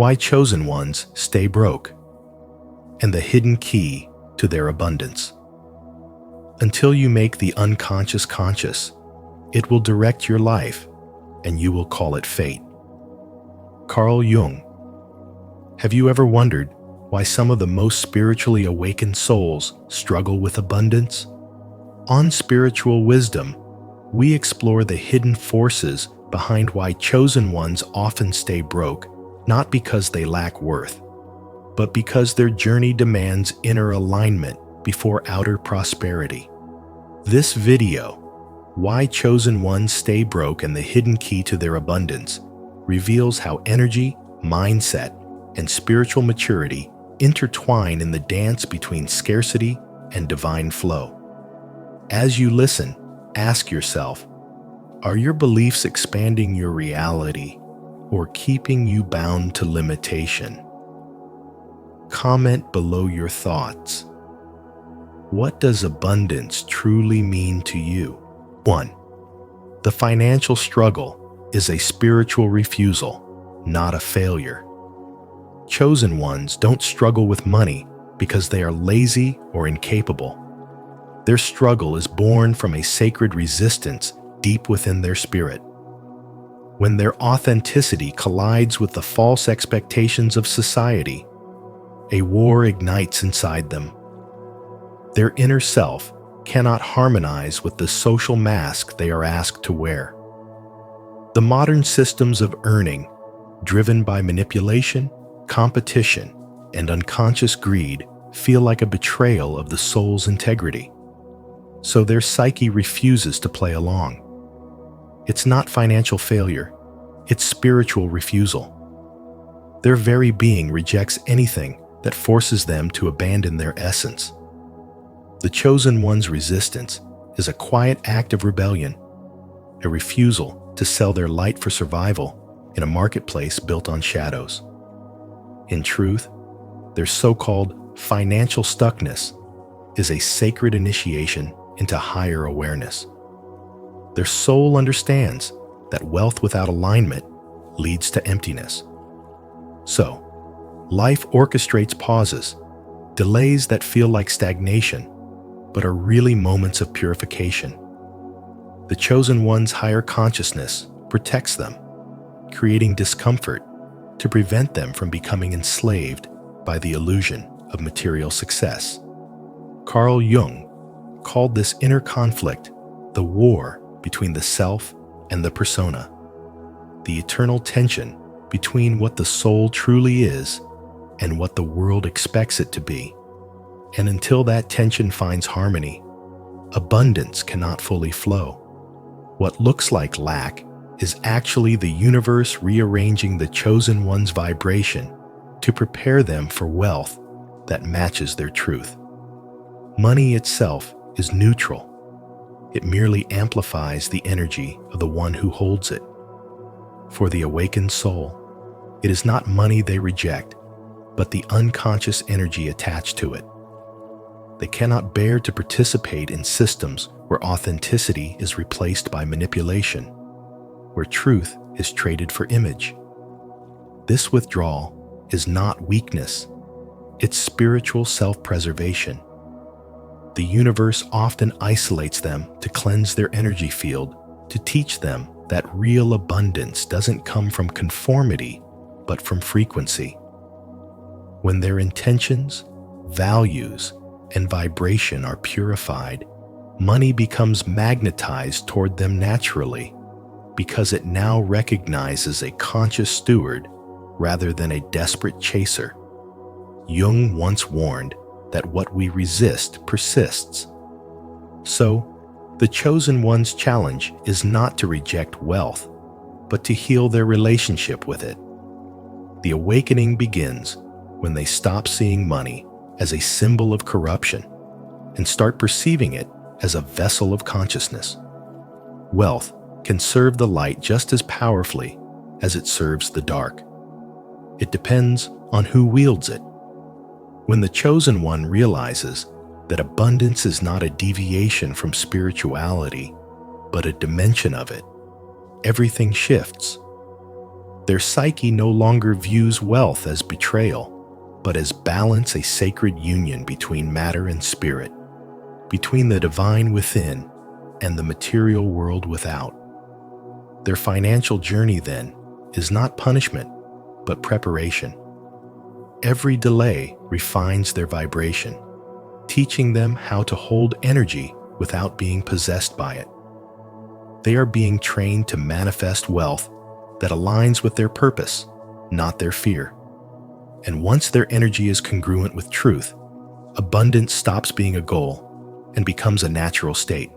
Why chosen ones stay broke, and the hidden key to their abundance. Until you make the unconscious conscious, it will direct your life, and you will call it fate. Carl Jung. Have you ever wondered why some of the most spiritually awakened souls struggle with abundance? On Spiritual Wisdom, we explore the hidden forces behind why chosen ones often stay broke, not because they lack worth, but because their journey demands inner alignment before outer prosperity. This video, Why Chosen Ones Stay Broke and the Hidden Key to Their Abundance, reveals how energy, mindset, and spiritual maturity intertwine in the dance between scarcity and divine flow. As you listen, ask yourself, are your beliefs expanding your reality or keeping you bound to limitation? Comment below your thoughts. What does abundance truly mean to you? 1. The financial struggle is a spiritual refusal, not a failure. Chosen ones don't struggle with money because they are lazy or incapable. Their struggle is born from a sacred resistance deep within their spirit. When their authenticity collides with the false expectations of society, a war ignites inside them. Their inner self cannot harmonize with the social mask they are asked to wear. The modern systems of earning, driven by manipulation, competition, and unconscious greed, feel like a betrayal of the soul's integrity. So their psyche refuses to play along. It's not financial failure, it's spiritual refusal. Their very being rejects anything that forces them to abandon their essence. The chosen one's resistance is a quiet act of rebellion, a refusal to sell their light for survival in a marketplace built on shadows. In truth, their so-called financial stuckness is a sacred initiation into higher awareness. Their soul understands that wealth without alignment leads to emptiness. So, life orchestrates pauses, delays that feel like stagnation, but are really moments of purification. The chosen one's higher consciousness protects them, creating discomfort to prevent them from becoming enslaved by the illusion of material success. Carl Jung called this inner conflict the war between the self and the persona, the eternal tension between what the soul truly is and what the world expects it to be. And until that tension finds harmony, abundance cannot fully flow. What looks like lack is actually the universe rearranging the chosen one's vibration to prepare them for wealth that matches their truth. Money itself is neutral. It merely amplifies the energy of the one who holds it. For the awakened soul, it is not money they reject, but the unconscious energy attached to it. They cannot bear to participate in systems where authenticity is replaced by manipulation, where truth is traded for image. This withdrawal is not weakness, it's spiritual self-preservation. The universe often isolates them to cleanse their energy field, to teach them that real abundance doesn't come from conformity, but from frequency. When their intentions, values, and vibration are purified, money becomes magnetized toward them naturally because it now recognizes a conscious steward rather than a desperate chaser. Jung once warned that what we resist persists. So, the chosen one's challenge is not to reject wealth, but to heal their relationship with it. The awakening begins when they stop seeing money as a symbol of corruption and start perceiving it as a vessel of consciousness. Wealth can serve the light just as powerfully as it serves the dark. It depends on who wields it. When the chosen one realizes that abundance is not a deviation from spirituality, but a dimension of it, everything shifts. Their psyche no longer views wealth as betrayal, but as balance, a sacred union between matter and spirit, between the divine within and the material world without. Their financial journey, then, is not punishment, but preparation. Every delay refines their vibration, teaching them how to hold energy without being possessed by it. They are being trained to manifest wealth that aligns with their purpose, not their fear. And once their energy is congruent with truth, abundance stops being a goal and becomes a natural state.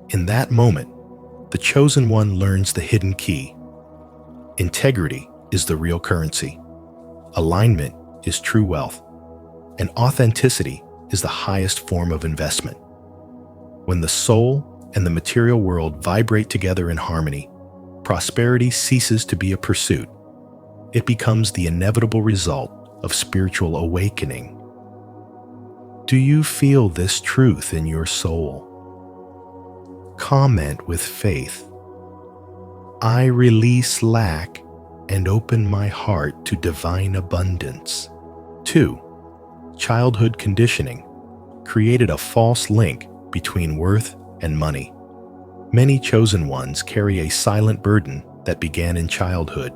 In that moment, the chosen one learns the hidden key. Integrity is the real currency. Alignment is true wealth. And authenticity is the highest form of investment. When the soul and the material world vibrate together in harmony, prosperity ceases to be a pursuit. It becomes the inevitable result of spiritual awakening. Do you feel this truth in your soul? Comment with faith. I release lack and open my heart to divine abundance. 2. Childhood conditioning created a false link between worth and money. Many chosen ones carry a silent burden that began in childhood,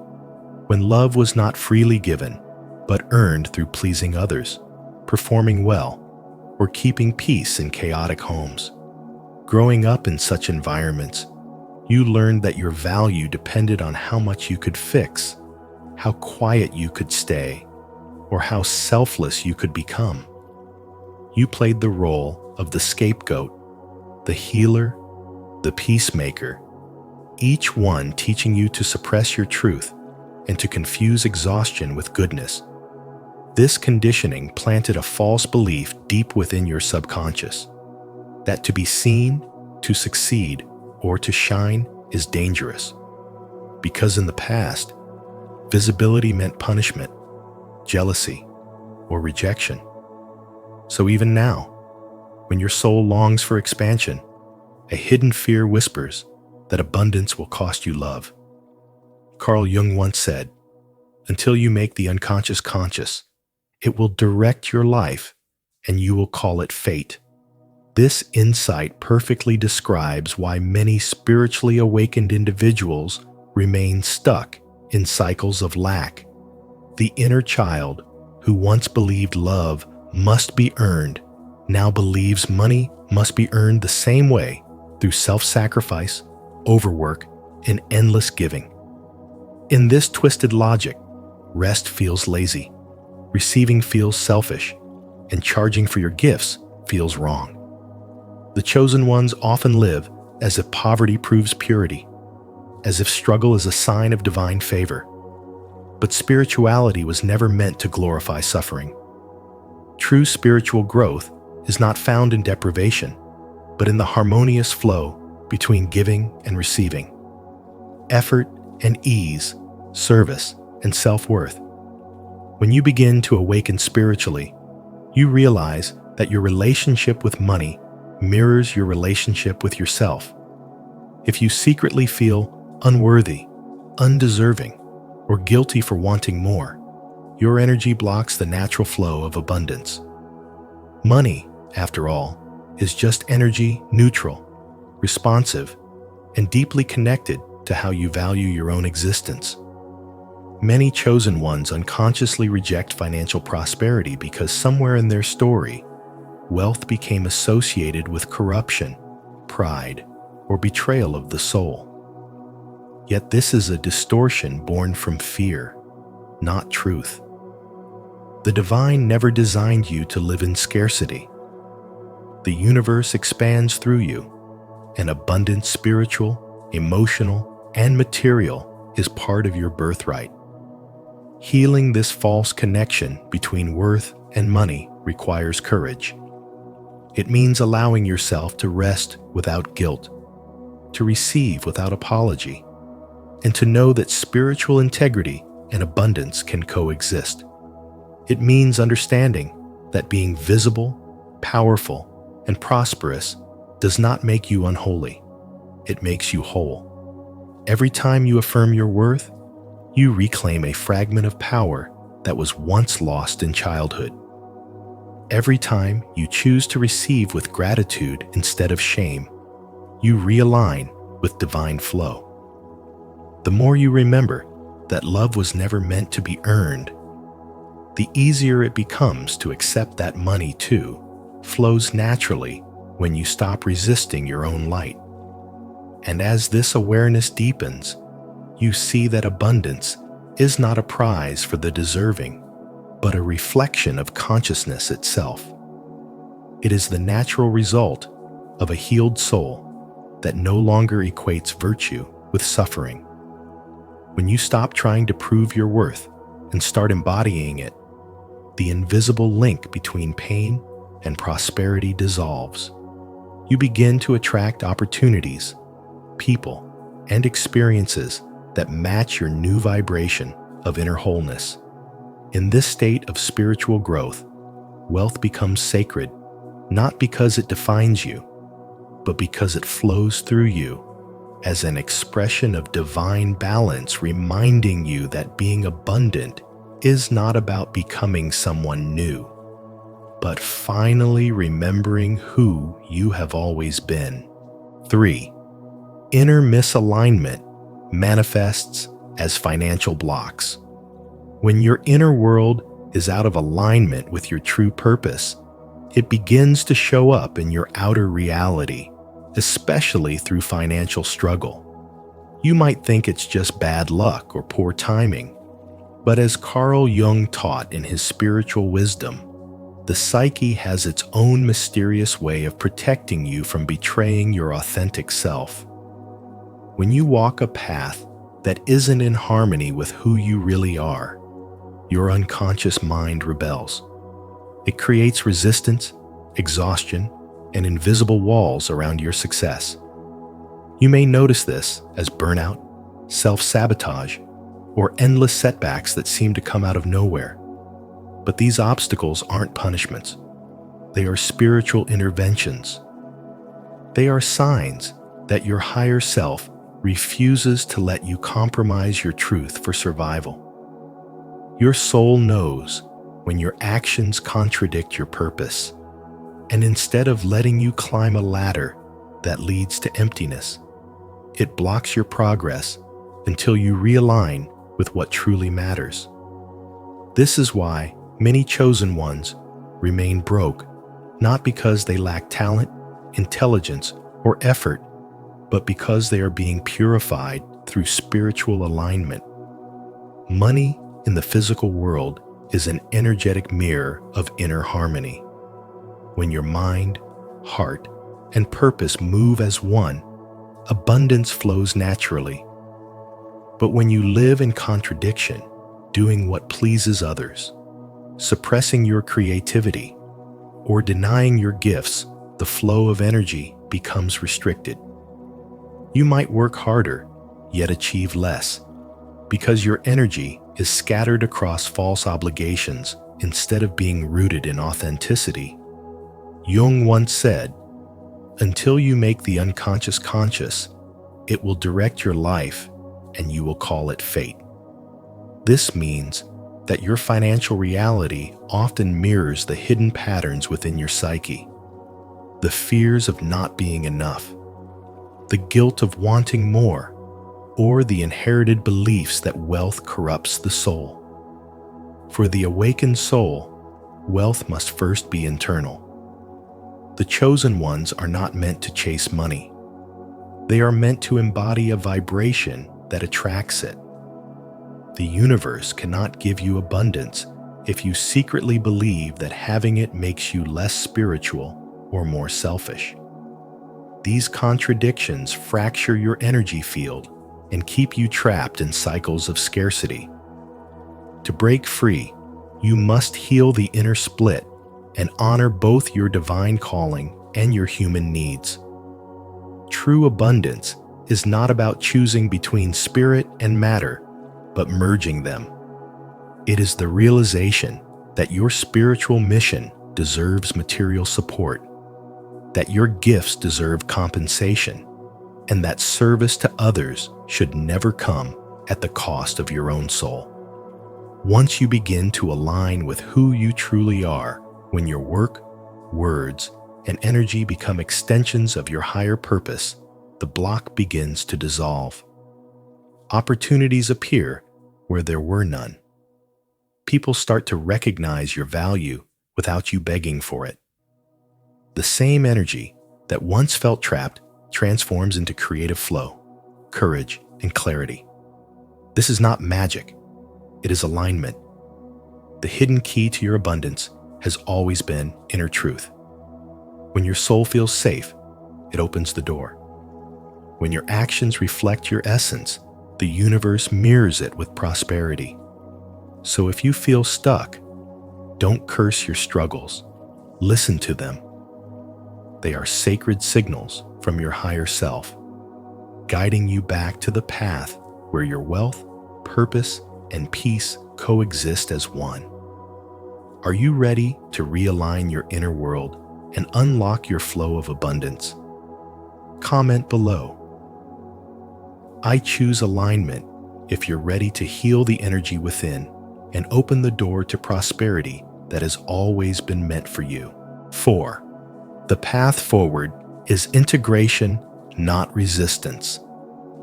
when love was not freely given, but earned through pleasing others, performing well, or keeping peace in chaotic homes. Growing up in such environments, you learned that your value depended on how much you could fix, how quiet you could stay, or how selfless you could become. You played the role of the scapegoat, the healer, the peacemaker, each one teaching you to suppress your truth and to confuse exhaustion with goodness. This conditioning planted a false belief deep within your subconscious, that to be seen, to succeed, or to shine is dangerous. Because in the past, visibility meant punishment, jealousy, or rejection. So even now, when your soul longs for expansion, a hidden fear whispers that abundance will cost you love. Carl Jung once said, "Until you make the unconscious conscious, it will direct your life and you will call it fate." This insight perfectly describes why many spiritually awakened individuals remain stuck in cycles of lack. The inner child, who once believed love must be earned, now believes money must be earned the same way, through self-sacrifice, overwork, and endless giving. In this twisted logic, rest feels lazy, receiving feels selfish, and charging for your gifts feels wrong. The chosen ones often live as if poverty proves purity, as if struggle is a sign of divine favor. But spirituality was never meant to glorify suffering. True spiritual growth is not found in deprivation, but in the harmonious flow between giving and receiving, effort and ease, service and self-worth. When you begin to awaken spiritually, you realize that your relationship with money mirrors your relationship with yourself. If you secretly feel unworthy, undeserving, or guilty for wanting more, your energy blocks the natural flow of abundance. Money, after all, is just energy, neutral, responsive, and deeply connected to how you value your own existence. Many chosen ones unconsciously reject financial prosperity because somewhere in their story, wealth became associated with corruption, pride, or betrayal of the soul. Yet this is a distortion born from fear, not truth. The divine never designed you to live in scarcity. The universe expands through you, and abundance, spiritual, emotional, and material is part of your birthright. Healing this false connection between worth and money requires courage. It means allowing yourself to rest without guilt, to receive without apology, and to know that spiritual integrity and abundance can coexist. It means understanding that being visible, powerful, and prosperous does not make you unholy. It makes you whole. Every time you affirm your worth, You reclaim a fragment of power that was once lost in childhood. Every time you choose to receive with gratitude instead of shame, you realign with divine flow. The more you remember that love was never meant to be earned, the easier it becomes to accept that money, too, flows naturally when you stop resisting your own light. And as this awareness deepens, you see that abundance is not a prize for the deserving, but a reflection of consciousness itself. It is the natural result of a healed soul that no longer equates virtue with suffering. When you stop trying to prove your worth and start embodying it, the invisible link between pain and prosperity dissolves. You begin to attract opportunities, people, and experiences that match your new vibration of inner wholeness. In this state of spiritual growth, wealth becomes sacred, not because it defines you, but because it flows through you as an expression of divine balance, reminding you that being abundant is not about becoming someone new, but finally remembering who you have always been. 3. Inner misalignment manifests as financial blocks. When your inner world is out of alignment with your true purpose, it begins to show up in your outer reality, especially through financial struggle. You might think it's just bad luck or poor timing, but as Carl Jung taught in his spiritual wisdom, the psyche has its own mysterious way of protecting you from betraying your authentic self. When you walk a path that isn't in harmony with who you really are, your unconscious mind rebels. It creates resistance, exhaustion, and invisible walls around your success. You may notice this as burnout, self-sabotage, or endless setbacks that seem to come out of nowhere. But these obstacles aren't punishments. They are spiritual interventions. They are signs that your higher self refuses to let you compromise your truth for survival. Your soul knows when your actions contradict your purpose, and instead of letting you climb a ladder that leads to emptiness, it blocks your progress until you realign with what truly matters. This is why many chosen ones remain broke, not because they lack talent, intelligence, or effort, but because they are being purified through spiritual alignment. Money in the physical world is an energetic mirror of inner harmony. When your mind, heart, and purpose move as one, abundance flows naturally. But when you live in contradiction, doing what pleases others, suppressing your creativity, or denying your gifts, the flow of energy becomes restricted. You might work harder, yet achieve less, because your energy is scattered across false obligations instead of being rooted in authenticity. Jung once said, "Until you make the unconscious conscious, it will direct your life and you will call it fate." This means that your financial reality often mirrors the hidden patterns within your psyche, the fears of not being enough, the guilt of wanting more, or the inherited beliefs that wealth corrupts the soul. For the awakened soul, wealth must first be internal. The chosen ones are not meant to chase money. They are meant to embody a vibration that attracts it. The universe cannot give you abundance if you secretly believe that having it makes you less spiritual or more selfish. These contradictions fracture your energy field and keep you trapped in cycles of scarcity. To break free, you must heal the inner split and honor both your divine calling and your human needs. True abundance is not about choosing between spirit and matter, but merging them. It is the realization that your spiritual mission deserves material support, that your gifts deserve compensation, and that service to others should never come at the cost of your own soul. Once you begin to align with who you truly are, when your work, words, and energy become extensions of your higher purpose, the block begins to dissolve. Opportunities appear where there were none. People start to recognize your value without you begging for it. The same energy that once felt trapped transforms into creative flow, courage, and clarity. This is not magic. It is alignment. The hidden key to your abundance has always been inner truth. When your soul feels safe, it opens the door. When your actions reflect your essence, the universe mirrors it with prosperity. So if you feel stuck, don't curse your struggles. Listen to them. They are sacred signals from your higher self, guiding you back to the path where your wealth, purpose, and peace coexist as one. Are you ready to realign your inner world and unlock your flow of abundance? Comment below. I choose alignment if you're ready to heal the energy within and open the door to prosperity that has always been meant for you. 4. The path forward is integration, not resistance.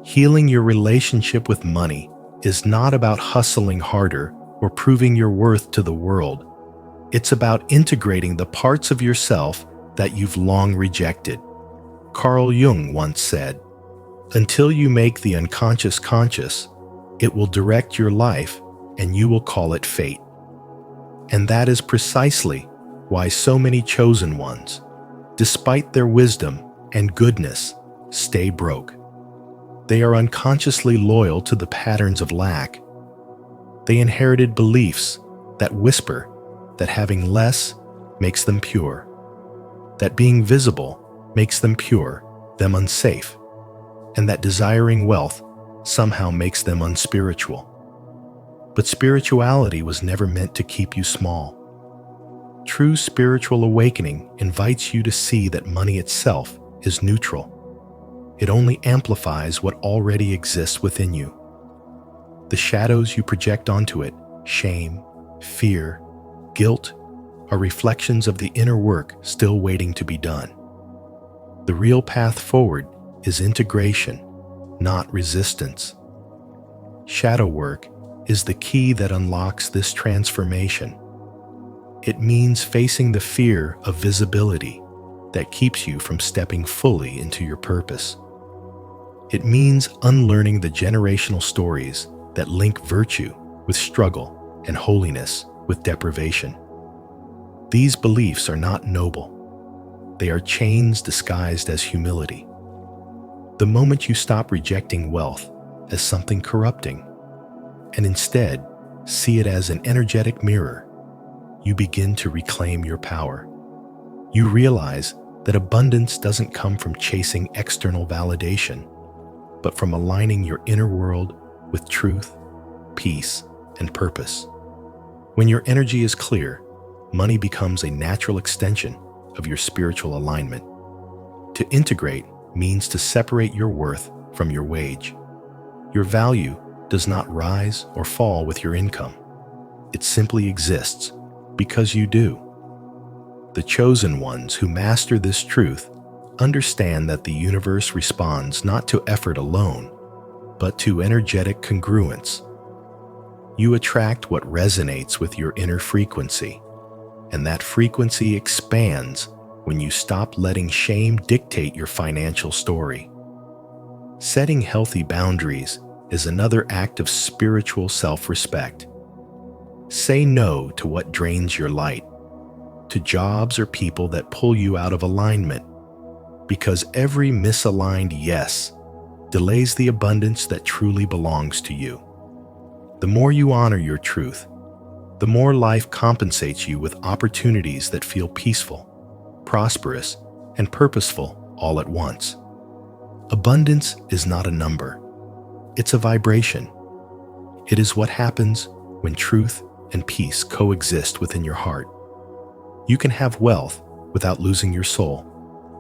Healing your relationship with money is not about hustling harder or proving your worth to the world. It's about integrating the parts of yourself that you've long rejected. Carl Jung once said, "Until you make the unconscious conscious, it will direct your life and you will call it fate." And that is precisely why so many chosen ones, despite their wisdom and goodness, stay broke. They are unconsciously loyal to the patterns of lack. They inherited beliefs that whisper that having less makes them pure, that being visible makes them pure, them unsafe, and that desiring wealth somehow makes them unspiritual. But spirituality was never meant to keep you small. True spiritual awakening invites you to see that money itself is neutral. It only amplifies what already exists within you. The shadows you project onto it, shame, fear, guilt, are reflections of the inner work still waiting to be done. The real path forward is integration, not resistance. Shadow work is the key that unlocks this transformation. It means facing the fear of visibility that keeps you from stepping fully into your purpose. It means unlearning the generational stories that link virtue with struggle and holiness with deprivation. These beliefs are not noble. They are chains disguised as humility. The moment you stop rejecting wealth as something corrupting and instead see it as an energetic mirror, you begin to reclaim your power. You realize that abundance doesn't come from chasing external validation, but from aligning your inner world with truth, peace, and purpose. When your energy is clear, money becomes a natural extension of your spiritual alignment. To integrate means to separate your worth from your wage. Your value does not rise or fall with your income. It simply exists because you do. The chosen ones who master this truth understand that the universe responds not to effort alone, but to energetic congruence. You attract what resonates with your inner frequency, and that frequency expands when you stop letting shame dictate your financial story. Setting healthy boundaries is another act of spiritual self-respect. Say no to what drains your light, to jobs or people that pull you out of alignment, because every misaligned yes delays the abundance that truly belongs to you. The more you honor your truth, the more life compensates you with opportunities that feel peaceful, prosperous, and purposeful all at once. Abundance is not a number. It's a vibration. It is what happens when truth and peace coexist within your heart. You can have wealth without losing your soul,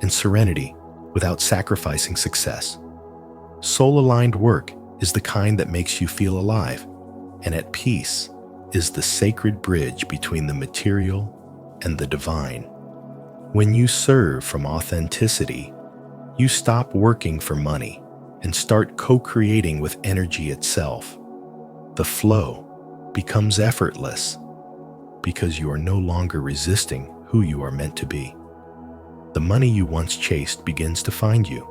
and serenity without sacrificing success. Soul-aligned work is the kind that makes you feel alive, and at peace is the sacred bridge between the material and the divine. When you serve from authenticity, you stop working for money and start co-creating with energy itself. The flow becomes effortless because you are no longer resisting who you are meant to be. The money you once chased begins to find you,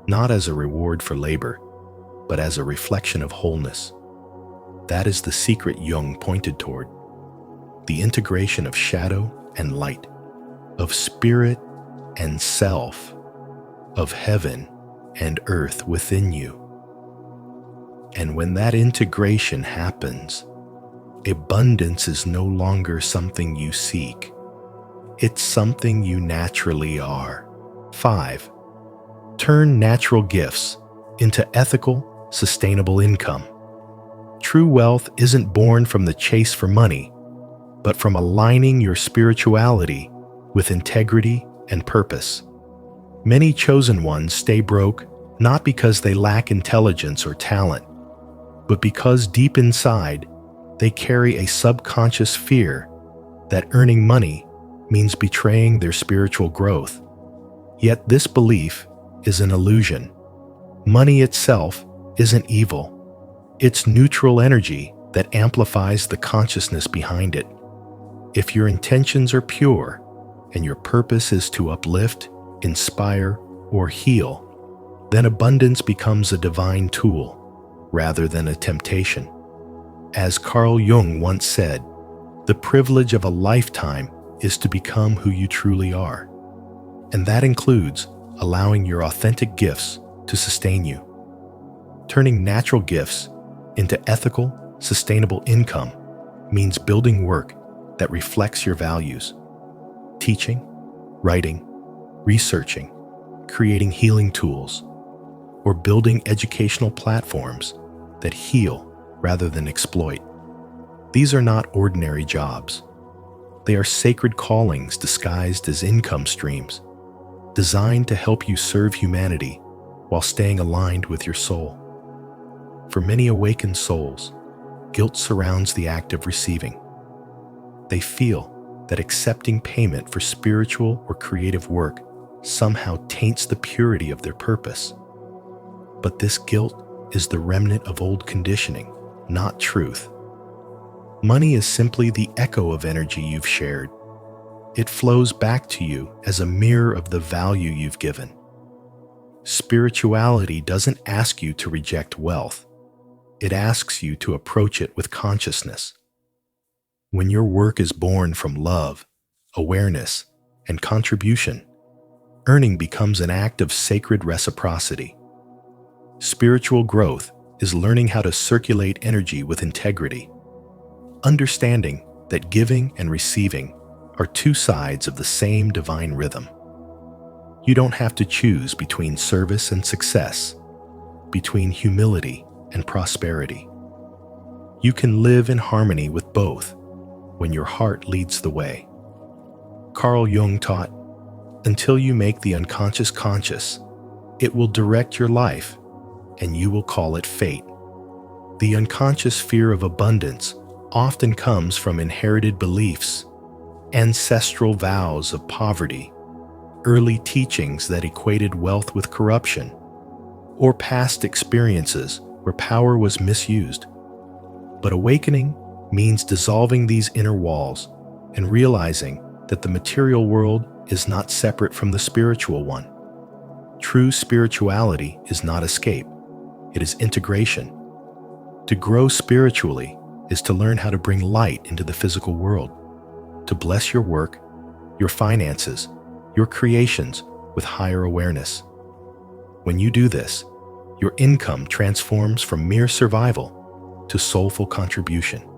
not as a reward for labor, but as a reflection of wholeness. That is the secret Jung pointed toward: the integration of shadow and light, of spirit and self, of heaven and earth within you. And when that integration happens, abundance is no longer something you seek. It's something you naturally are. 5. Turn natural gifts into ethical, sustainable income. True wealth isn't born from the chase for money, but from aligning your spirituality with integrity and purpose. Many chosen ones stay broke not because they lack intelligence or talent, but because deep inside they carry a subconscious fear that earning money means betraying their spiritual growth. Yet this belief is an illusion. Money itself isn't evil. It's neutral energy that amplifies the consciousness behind it. If your intentions are pure and your purpose is to uplift, inspire, or heal, then abundance becomes a divine tool rather than a temptation. As Carl Jung once said, the privilege of a lifetime is to become who you truly are. And that includes allowing your authentic gifts to sustain you. Turning natural gifts into ethical, sustainable income means building work that reflects your values. Teaching, writing, researching, creating healing tools, or building educational platforms that heal rather than exploit. These are not ordinary jobs. They are sacred callings disguised as income streams, designed to help you serve humanity while staying aligned with your soul. For many awakened souls, guilt surrounds the act of receiving. They feel that accepting payment for spiritual or creative work somehow taints the purity of their purpose. But this guilt is the remnant of old conditioning, not truth. Money is simply the echo of energy you've shared. It flows back to you as a mirror of the value you've given. Spirituality doesn't ask you to reject wealth. It asks you to approach it with consciousness. When your work is born from love, awareness, and contribution, earning becomes an act of sacred reciprocity. Spiritual growth is learning how to circulate energy with integrity, understanding that giving and receiving are two sides of the same divine rhythm. You don't have to choose between service and success, between humility and prosperity. You can live in harmony with both when your heart leads the way. Carl Jung taught, until you make the unconscious conscious, it will direct your life and you will call it fate. The unconscious fear of abundance often comes from inherited beliefs, ancestral vows of poverty, early teachings that equated wealth with corruption, or past experiences where power was misused. But awakening means dissolving these inner walls and realizing that the material world is not separate from the spiritual one. True spirituality is not escape, it is integration. To grow spiritually is to learn how to bring light into the physical world, to bless your work, your finances, your creations with higher awareness. When you do this, your income transforms from mere survival to soulful contribution.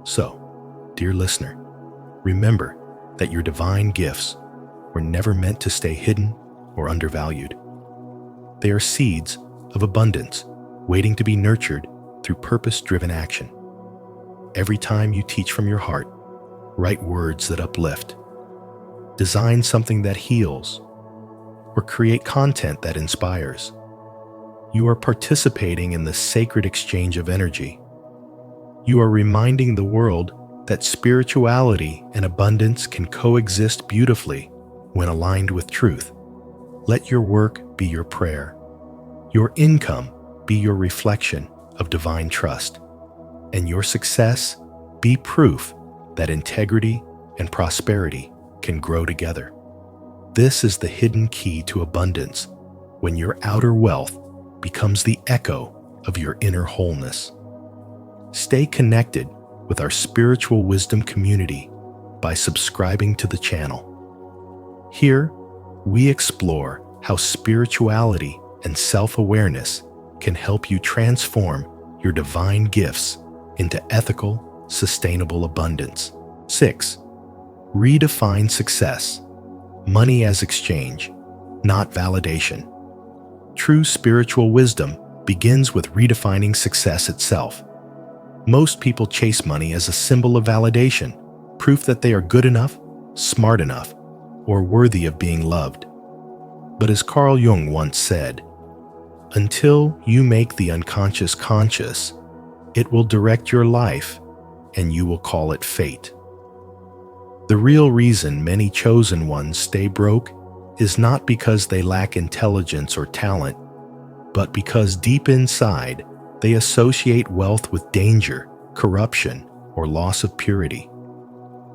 So, dear listener, remember that your divine gifts were never meant to stay hidden or undervalued. They are seeds of abundance waiting to be nurtured through purpose-driven action. Every time you teach from your heart, write words that uplift, design something that heals, or create content that inspires, You are participating in the sacred exchange of energy. You are reminding the world that spirituality and abundance can coexist beautifully when aligned with truth. Let your work be your prayer. Your income be your reflection of divine trust. And your success be proof that integrity and prosperity can grow together. This is the hidden key to abundance, when your outer wealth becomes the echo of your inner wholeness. Stay connected with our spiritual wisdom community by subscribing to the channel. Here, we explore how spirituality and self-awareness can help you transform your divine gifts into ethical, sustainable abundance. 6. Redefine success. Money as exchange, not validation. True spiritual wisdom begins with redefining success itself. Most people chase money as a symbol of validation, proof that they are good enough, smart enough, or worthy of being loved. But as Carl Jung once said, until you make the unconscious conscious, it will direct your life and you will call it fate. The real reason many chosen ones stay broke is not because they lack intelligence or talent, but because deep inside they associate wealth with danger, corruption, or loss of purity.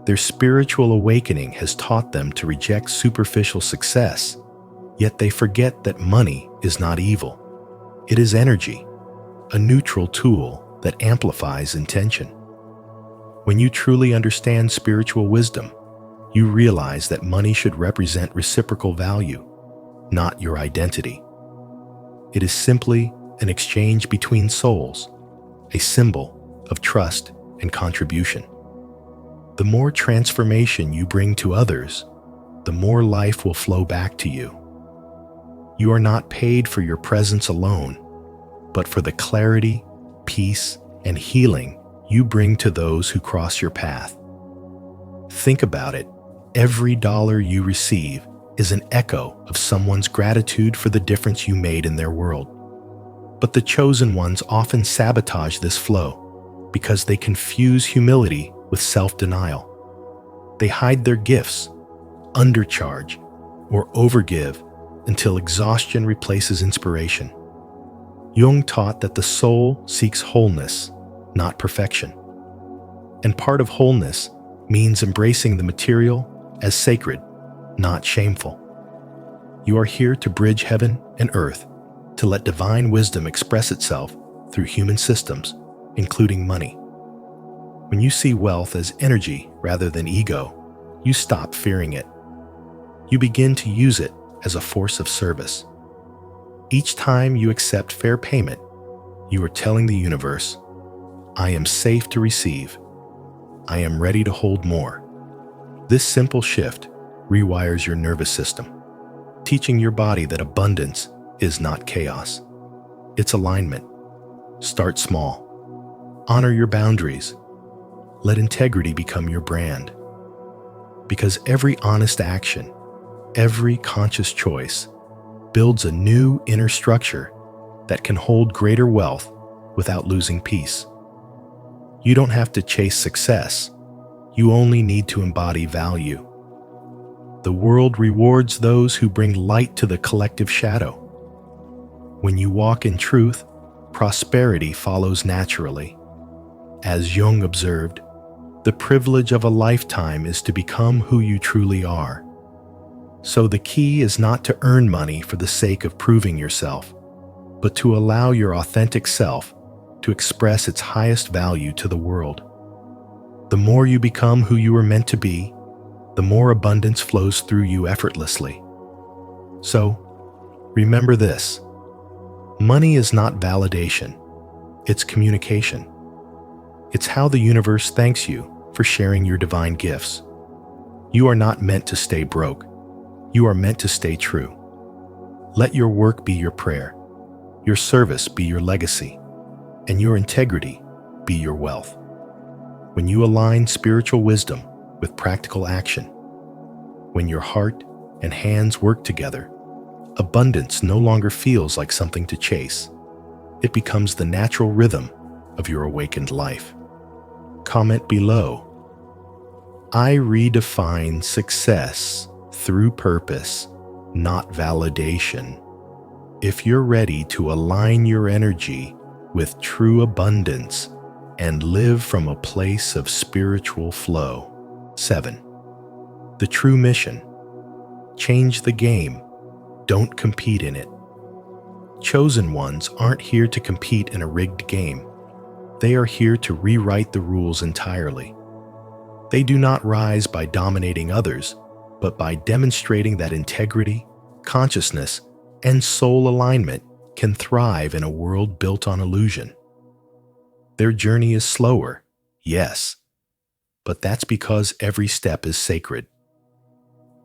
Their spiritual awakening has taught them to reject superficial success, yet they forget that money is not evil. It is energy, a neutral tool that amplifies intention. When you truly understand spiritual wisdom, you realize that money should represent reciprocal value, not your identity. It is simply an exchange between souls, a symbol of trust and contribution. The more transformation you bring to others, the more life will flow back to you. You are not paid for your presence alone, but for the clarity, peace, and healing you bring to those who cross your path. Think about it. Every dollar you receive is an echo of someone's gratitude for the difference you made in their world. But the chosen ones often sabotage this flow because they confuse humility with self-denial. They hide their gifts, undercharge, or overgive until exhaustion replaces inspiration. Jung taught that the soul seeks wholeness, not perfection. And part of wholeness means embracing the material as sacred, not shameful. You are here to bridge heaven and earth, to let divine wisdom express itself through human systems, including money. When you see wealth as energy rather than ego, you stop fearing it. You begin to use it as a force of service. Each time you accept fair payment, you are telling the universe, I am safe to receive. I am ready to hold more. This simple shift rewires your nervous system, teaching your body that abundance is not chaos. It's alignment. Start small. Honor your boundaries. Let integrity become your brand. Because every honest action, every conscious choice, builds a new inner structure that can hold greater wealth without losing peace. You don't have to chase success. You only need to embody value. The world rewards those who bring light to the collective shadow. When you walk in truth, prosperity follows naturally. As Jung observed, the privilege of a lifetime is to become who you truly are. So the key is not to earn money for the sake of proving yourself, but to allow your authentic self to express its highest value to the world. The more you become who you were meant to be, the more abundance flows through you effortlessly. So, remember this. Money is not validation. It's communication. It's how the universe thanks you for sharing your divine gifts. You are not meant to stay broke. You are meant to stay true. Let your work be your prayer, your service be your legacy, and your integrity be your wealth. When you align spiritual wisdom with practical action, when your heart and hands work together, abundance no longer feels like something to chase. It becomes the natural rhythm of your awakened life. Comment below. I redefine success through purpose, not validation. If you're ready to align your energy with true abundance and live from a place of spiritual flow. 7. The true mission. Change the game. Don't compete in it. Chosen ones aren't here to compete in a rigged game. They are here to rewrite the rules entirely. They do not rise by dominating others, but by demonstrating that integrity, consciousness, and soul alignment can thrive in a world built on illusion. Their journey is slower, yes, but that's because every step is sacred.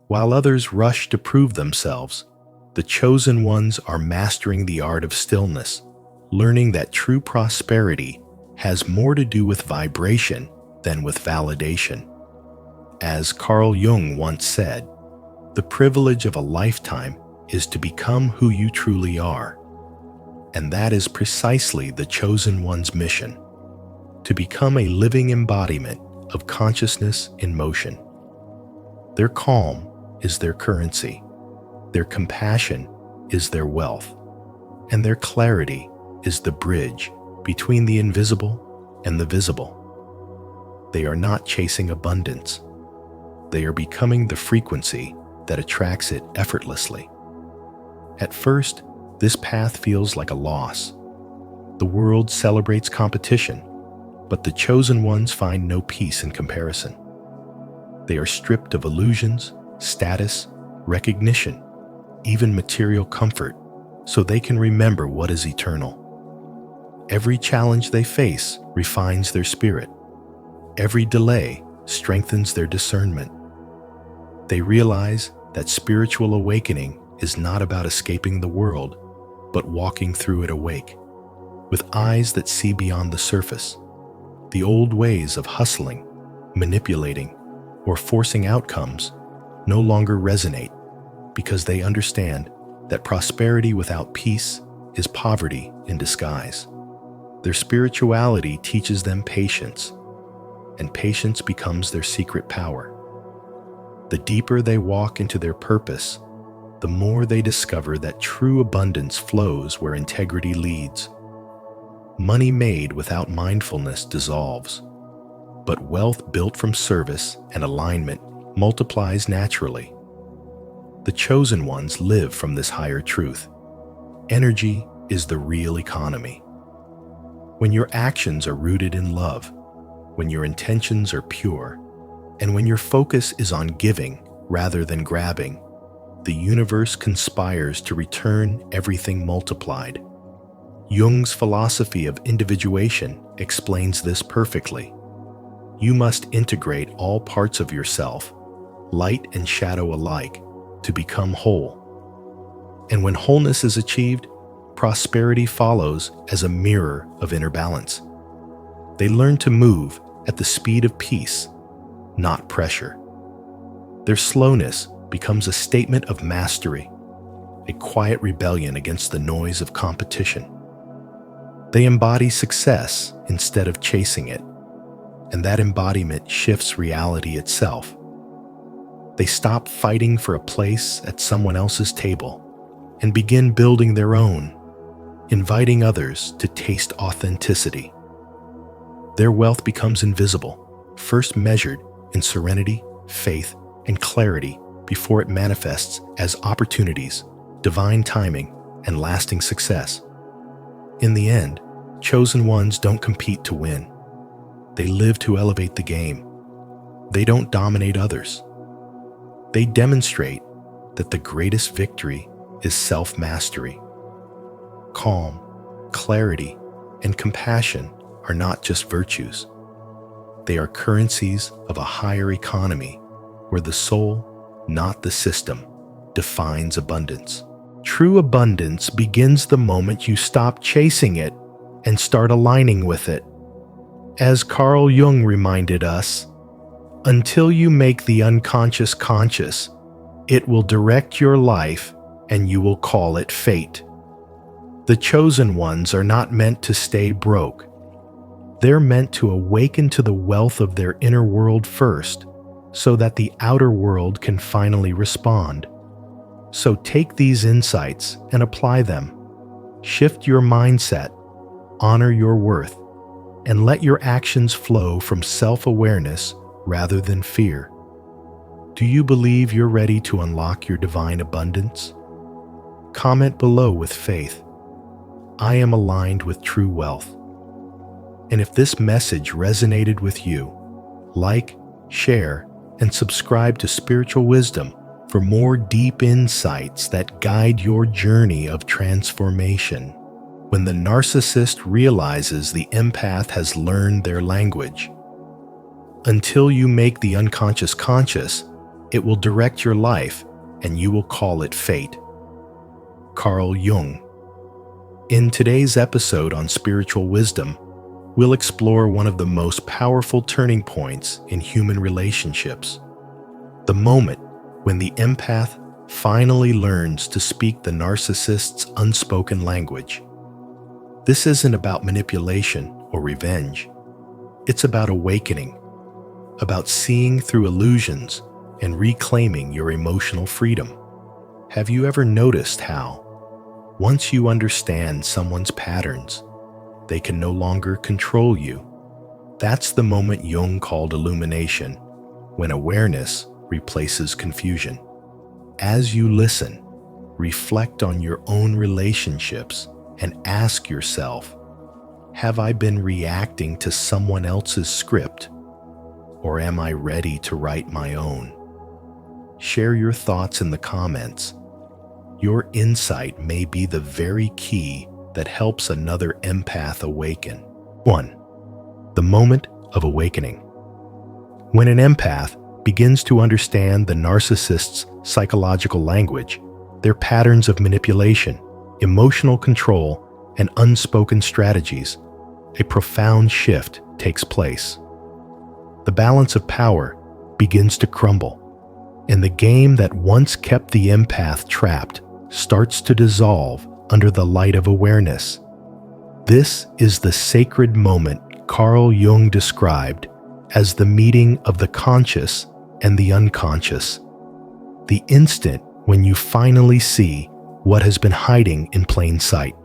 While others rush to prove themselves, the chosen ones are mastering the art of stillness, learning that true prosperity has more to do with vibration than with validation. As Carl Jung once said, the privilege of a lifetime is to become who you truly are. And that is precisely the chosen one's mission, to become a living embodiment of consciousness in motion. Their calm is their currency, their compassion is their wealth, and their clarity is the bridge between the invisible and the visible. They are not chasing abundance. They are becoming the frequency that attracts it effortlessly. At first, this path feels like a loss. The world celebrates competition, but the chosen ones find no peace in comparison. They are stripped of illusions, status, recognition, even material comfort, so they can remember what is eternal. Every challenge they face refines their spirit. Every delay strengthens their discernment. They realize that spiritual awakening is not about escaping the world, but walking through it awake, with eyes that see beyond the surface. The old ways of hustling, manipulating, or forcing outcomes no longer resonate because they understand that prosperity without peace is poverty in disguise. Their spirituality teaches them patience, and patience becomes their secret power. The deeper they walk into their purpose, the more they discover that true abundance flows where integrity leads. Money made without mindfulness dissolves, but wealth built from service and alignment multiplies naturally. The chosen ones live from this higher truth. Energy is the real economy. When your actions are rooted in love, when your intentions are pure, and when your focus is on giving rather than grabbing, the universe conspires to return everything multiplied. Jung's philosophy of individuation explains this perfectly. You must integrate all parts of yourself, light and shadow alike, to become whole. And when wholeness is achieved, prosperity follows as a mirror of inner balance. They learn to move at the speed of peace, not pressure. Their slowness becomes a statement of mastery, a quiet rebellion against the noise of competition. They embody success instead of chasing it, and that embodiment shifts reality itself. They stop fighting for a place at someone else's table and begin building their own, inviting others to taste authenticity. Their wealth becomes invisible, first measured in serenity, faith, and clarity before it manifests as opportunities, divine timing, and lasting success. In the end, chosen ones don't compete to win. They live to elevate the game. They don't dominate others. They demonstrate that the greatest victory is self-mastery. Calm, clarity, and compassion are not just virtues. They are currencies of a higher economy where the soul, not the system, defines abundance. True abundance begins the moment you stop chasing it and start aligning with it. As Carl Jung reminded us, until you make the unconscious conscious, it will direct your life and you will call it fate. The chosen ones are not meant to stay broke. They're meant to awaken to the wealth of their inner world first, so that the outer world can finally respond. So take these insights and apply them. Shift your mindset, honor your worth, and let your actions flow from self-awareness rather than fear. Do you believe you're ready to unlock your divine abundance? Comment below with faith. I am aligned with true wealth. And if this message resonated with you, like, share, and subscribe to Spiritual Wisdom for more deep insights that guide your journey of transformation. When the narcissist realizes the empath has learned their language. Until you make the unconscious conscious, it will direct your life and you will call it fate. Carl Jung. In today's episode on Spiritual Wisdom, we'll explore one of the most powerful turning points in human relationships. The moment when the empath finally learns to speak the narcissist's unspoken language. This isn't about manipulation or revenge. It's about awakening, about seeing through illusions and reclaiming your emotional freedom. Have you ever noticed how, once you understand someone's patterns, they can no longer control you? That's the moment Jung called illumination, when awareness replaces confusion. As you listen, reflect on your own relationships and ask yourself, have I been reacting to someone else's script, or am I ready to write my own? Share your thoughts in the comments. Your insight may be the very key that helps another empath awaken. 1. The moment of awakening. When an empath begins to understand the narcissist's psychological language, their patterns of manipulation, emotional control, and unspoken strategies, a profound shift takes place. The balance of power begins to crumble, and the game that once kept the empath trapped starts to dissolve under the light of awareness. This is the sacred moment Carl Jung described as the meeting of the conscious and the unconscious. The instant when you finally see what has been hiding in plain sight.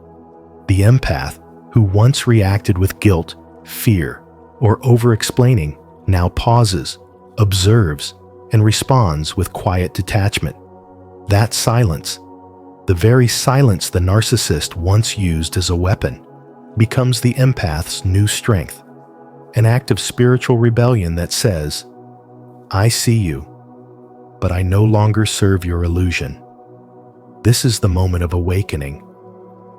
The empath, who once reacted with guilt, fear, or over-explaining, now pauses, observes, and responds with quiet detachment. That silence, the very silence the narcissist once used as a weapon, becomes the empath's new strength, an act of spiritual rebellion that says, I see you, but I no longer serve your illusion. This is the moment of awakening,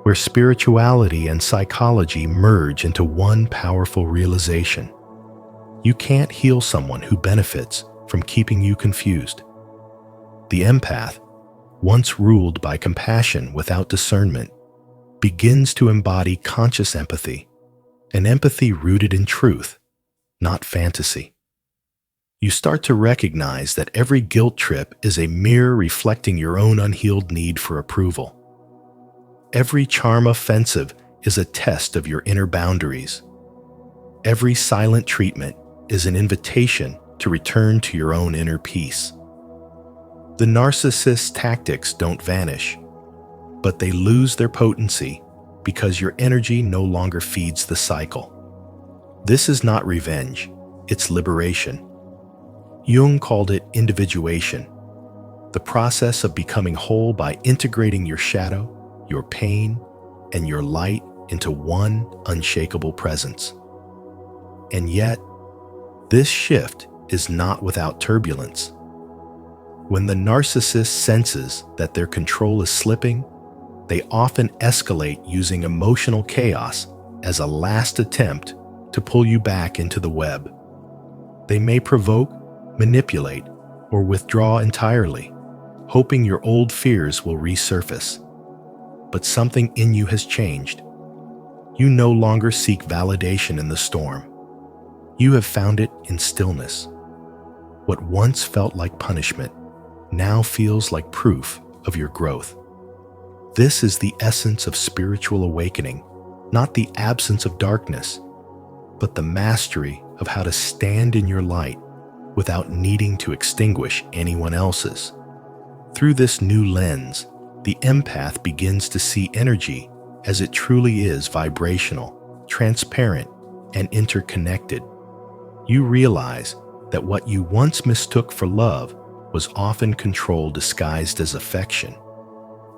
where spirituality and psychology merge into one powerful realization. You can't heal someone who benefits from keeping you confused. The empath, once ruled by compassion without discernment, begins to embody conscious empathy, an empathy rooted in truth, not fantasy. You start to recognize that every guilt trip is a mirror reflecting your own unhealed need for approval. Every charm offensive is a test of your inner boundaries. Every silent treatment is an invitation to return to your own inner peace. The narcissist's tactics don't vanish, but they lose their potency because your energy no longer feeds the cycle. This is not revenge, it's liberation. Jung called it individuation, the process of becoming whole by integrating your shadow, your pain, and your light into one unshakable presence. And yet, this shift is not without turbulence. When the narcissist senses that their control is slipping, they often escalate using emotional chaos as a last attempt to pull you back into the web. They may provoke, manipulate, or withdraw entirely, hoping your old fears will resurface. But something in you has changed. You no longer seek validation in the storm. You have found it in stillness. What once felt like punishment now feels like proof of your growth. This is the essence of spiritual awakening, not the absence of darkness, but the mastery of how to stand in your light without needing to extinguish anyone else's. Through this new lens, the empath begins to see energy as it truly is: vibrational, transparent, and interconnected. You realize that what you once mistook for love was often control disguised as affection,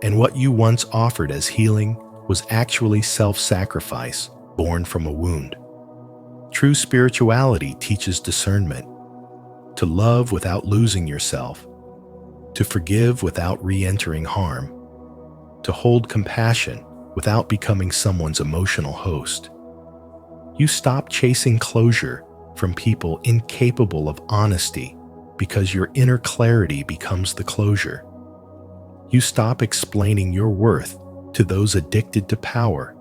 and what you once offered as healing was actually self-sacrifice born from a wound. True spirituality teaches discernment, to love without losing yourself, to forgive without re-entering harm, to hold compassion without becoming someone's emotional host. You stop chasing closure from people incapable of honesty because your inner clarity becomes the closure. You stop explaining your worth to those addicted to power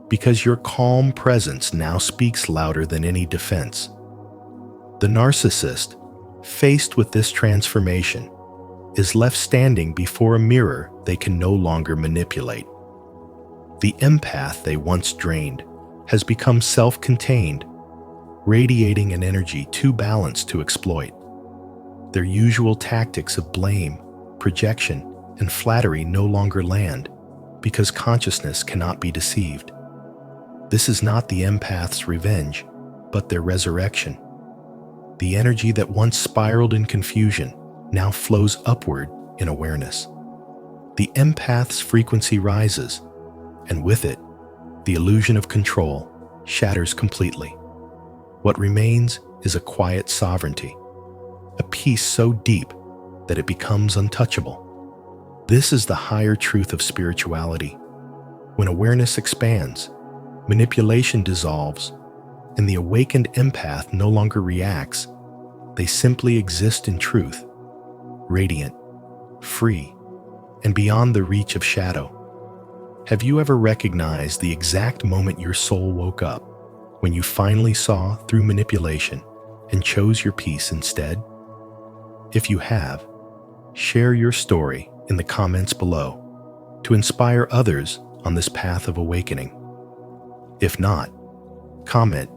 because your calm presence now speaks louder than any defense. The narcissist, faced with this transformation, is left standing before a mirror they can no longer manipulate. The empath they once drained has become self-contained, radiating an energy too balanced to exploit. Their usual tactics of blame, projection, and flattery no longer land because consciousness cannot be deceived. This is not the empath's revenge, but their resurrection. The energy that once spiraled in confusion now flows upward in awareness. The empath's frequency rises, and with it, the illusion of control shatters completely. What remains is a quiet sovereignty, a peace so deep that it becomes untouchable. This is the higher truth of spirituality. When awareness expands, manipulation dissolves, and the awakened empath no longer reacts. They simply exist in truth, radiant, free, and beyond the reach of shadow. Have you ever recognized the exact moment your soul woke up, when you finally saw through manipulation and chose your peace instead? If you have, share your story in the comments below to inspire others on this path of awakening. If not, comment,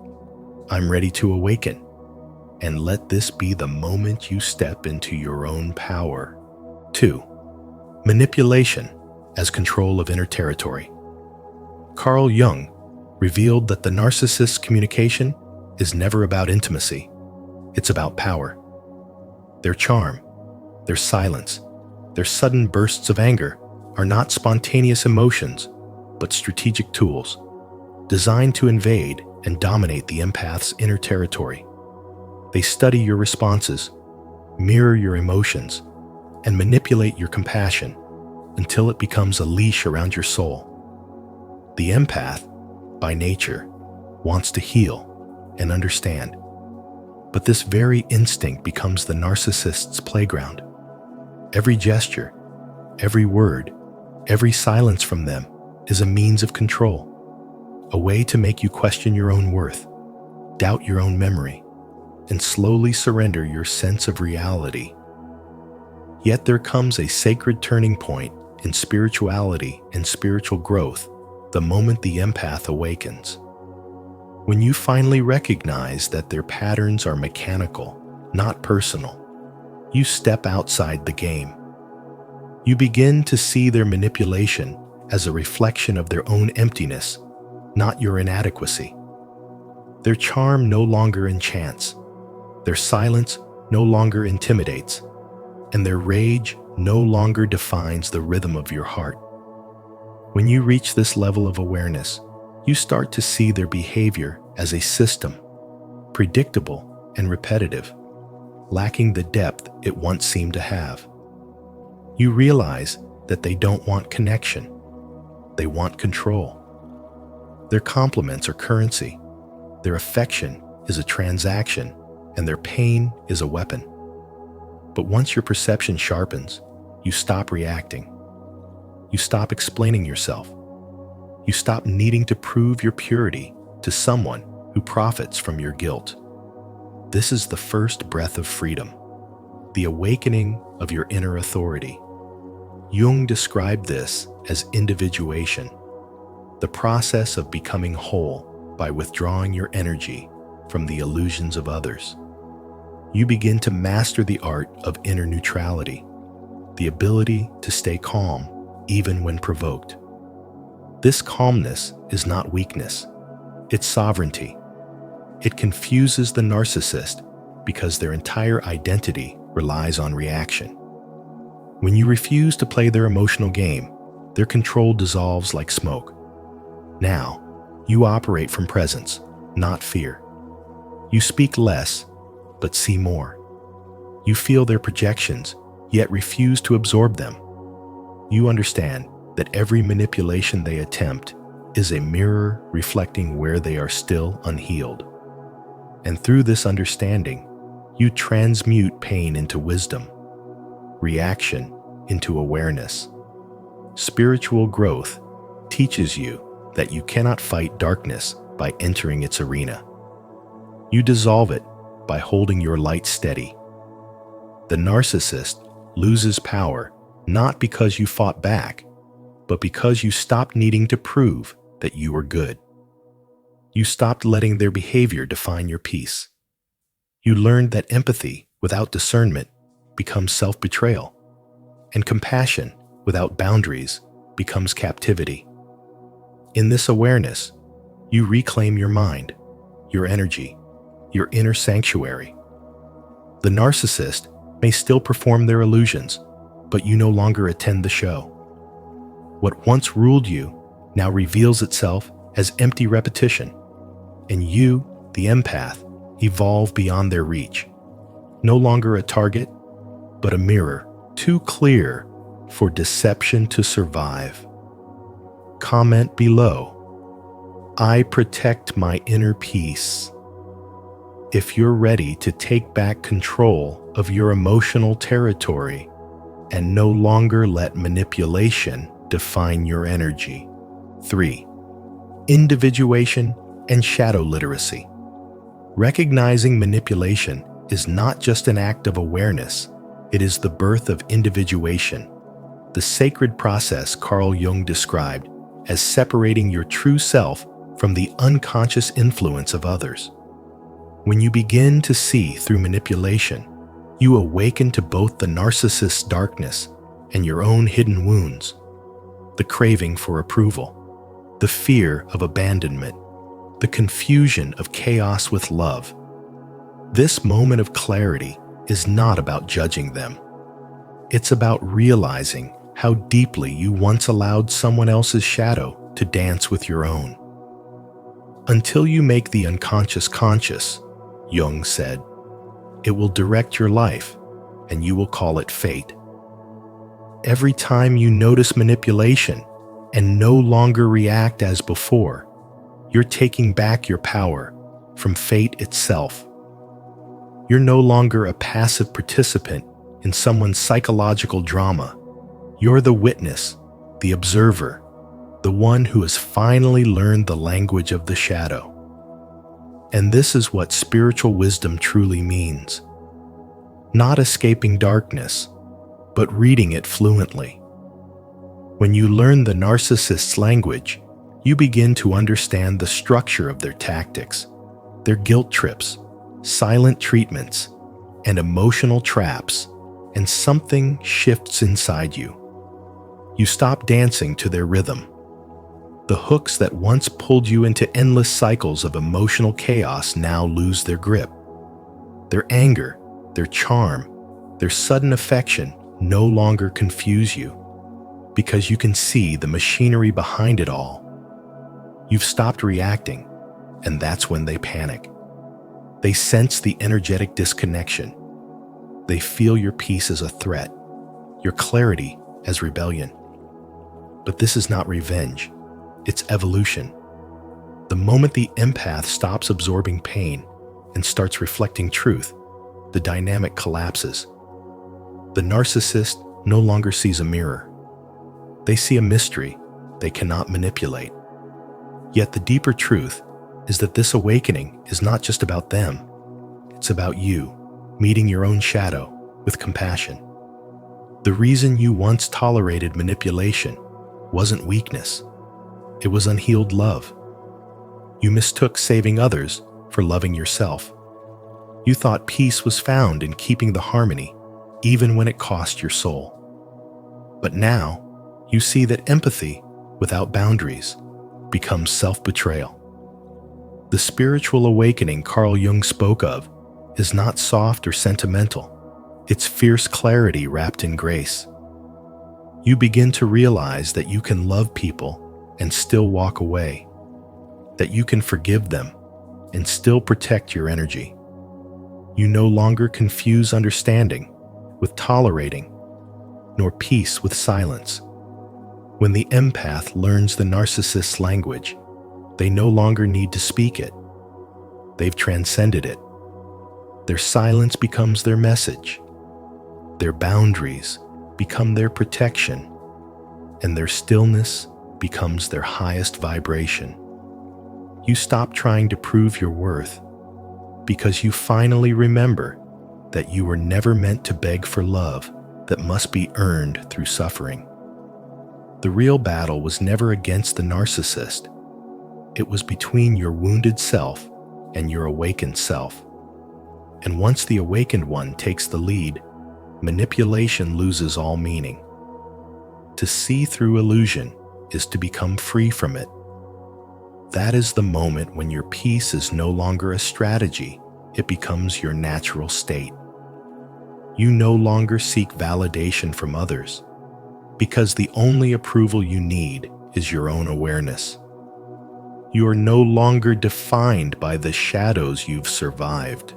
"I'm ready to awaken," and let this be the moment you step into your own power. 2. Manipulation as control of inner territory. Carl Jung revealed that the narcissist's communication is never about intimacy. It's about power. Their charm, their silence, their sudden bursts of anger are not spontaneous emotions, but strategic tools designed to invade and dominate the empath's inner territory. They study your responses, mirror your emotions, and manipulate your compassion until it becomes a leash around your soul. The empath, by nature, wants to heal and understand, but this very instinct becomes the narcissist's playground. Every gesture, every word, every silence from them is a means of control, a way to make you question your own worth, doubt your own memory, and slowly surrender your sense of reality. Yet there comes a sacred turning point in spirituality and spiritual growth the moment the empath awakens. When you finally recognize that their patterns are mechanical, not personal, you step outside the game. You begin to see their manipulation as a reflection of their own emptiness, not your inadequacy. Their charm no longer enchants, their silence no longer intimidates, and their rage no longer defines the rhythm of your heart. When you reach this level of awareness, you start to see their behavior as a system, predictable and repetitive, lacking the depth it once seemed to have. You realize that they don't want connection, they want control. Their compliments are currency, their affection is a transaction, and their pain is a weapon. But once your perception sharpens, you stop reacting. You stop explaining yourself. You stop needing to prove your purity to someone who profits from your guilt. This is the first breath of freedom, the awakening of your inner authority. Jung described this as individuation, the process of becoming whole by withdrawing your energy from the illusions of others. You begin to master the art of inner neutrality, the ability to stay calm even when provoked. This calmness is not weakness, it's sovereignty. It confuses the narcissist because their entire identity relies on reaction. When you refuse to play their emotional game, their control dissolves like smoke. Now, you operate from presence, not fear. You speak less, but see more. You feel their projections, yet refuse to absorb them. You understand that every manipulation they attempt is a mirror reflecting where they are still unhealed. And through this understanding, you transmute pain into wisdom, reaction into awareness. Spiritual growth teaches you that you cannot fight darkness by entering its arena. You dissolve it by holding your light steady. The narcissist loses power not because you fought back, but because you stopped needing to prove that you were good. You stopped letting their behavior define your peace. You learned that empathy without discernment becomes self-betrayal, and compassion without boundaries becomes captivity. In this awareness, you reclaim your mind, your energy, your inner sanctuary. The narcissist may still perform their illusions, but you no longer attend the show. What once ruled you now reveals itself as empty repetition, and you, the empath, evolve beyond their reach. No longer a target, but a mirror, too clear for deception to survive. Comment below. I protect my inner peace. If you're ready to take back control of your emotional territory and no longer let manipulation define your energy. 3. Individuation and shadow literacy. Recognizing manipulation is not just an act of awareness, it is the birth of individuation, the sacred process Carl Jung described as separating your true self from the unconscious influence of others. When you begin to see through manipulation, you awaken to both the narcissist's darkness and your own hidden wounds, the craving for approval, the fear of abandonment, the confusion of chaos with love. This moment of clarity is not about judging them. It's about realizing how deeply you once allowed someone else's shadow to dance with your own. Until you make the unconscious conscious, Jung said, it will direct your life, and you will call it fate. Every time you notice manipulation and no longer react as before, you're taking back your power from fate itself. You're no longer a passive participant in someone's psychological drama. You're the witness, the observer, the one who has finally learned the language of the shadow. And this is what spiritual wisdom truly means. Not escaping darkness, but reading it fluently. When you learn the narcissist's language, you begin to understand the structure of their tactics, their guilt trips, silent treatments, and emotional traps, and something shifts inside you. You stop dancing to their rhythm. The hooks that once pulled you into endless cycles of emotional chaos now lose their grip. Their anger, their charm, their sudden affection no longer confuse you, because you can see the machinery behind it all. You've stopped reacting, and that's when they panic. They sense the energetic disconnection. They feel your peace as a threat, your clarity as rebellion. But this is not revenge. It's evolution. The moment the empath stops absorbing pain and starts reflecting truth, the dynamic collapses. The narcissist no longer sees a mirror. They see a mystery they cannot manipulate. Yet the deeper truth is that this awakening is not just about them. It's about you, meeting your own shadow with compassion. The reason you once tolerated manipulation wasn't weakness, it was unhealed love. You mistook saving others for loving yourself. You thought peace was found in keeping the harmony, even when it cost your soul. But now, you see that empathy without boundaries becomes self-betrayal. The spiritual awakening Carl Jung spoke of is not soft or sentimental. It's fierce clarity wrapped in grace. You begin to realize that you can love people and still walk away, that you can forgive them and still protect your energy. You no longer confuse understanding with tolerating, nor peace with silence. When the empath learns the narcissist's language, they no longer need to speak it. They've transcended it. Their silence becomes their message. Their boundaries become their protection, and their stillness becomes their highest vibration. You stop trying to prove your worth because you finally remember that you were never meant to beg for love that must be earned through suffering. The real battle was never against the narcissist. It was between your wounded self and your awakened self. And once the awakened one takes the lead, manipulation loses all meaning. To see through illusion is to become free from it. That is the moment when your peace is no longer a strategy, it becomes your natural state. You no longer seek validation from others, because the only approval you need is your own awareness. You are no longer defined by the shadows you've survived.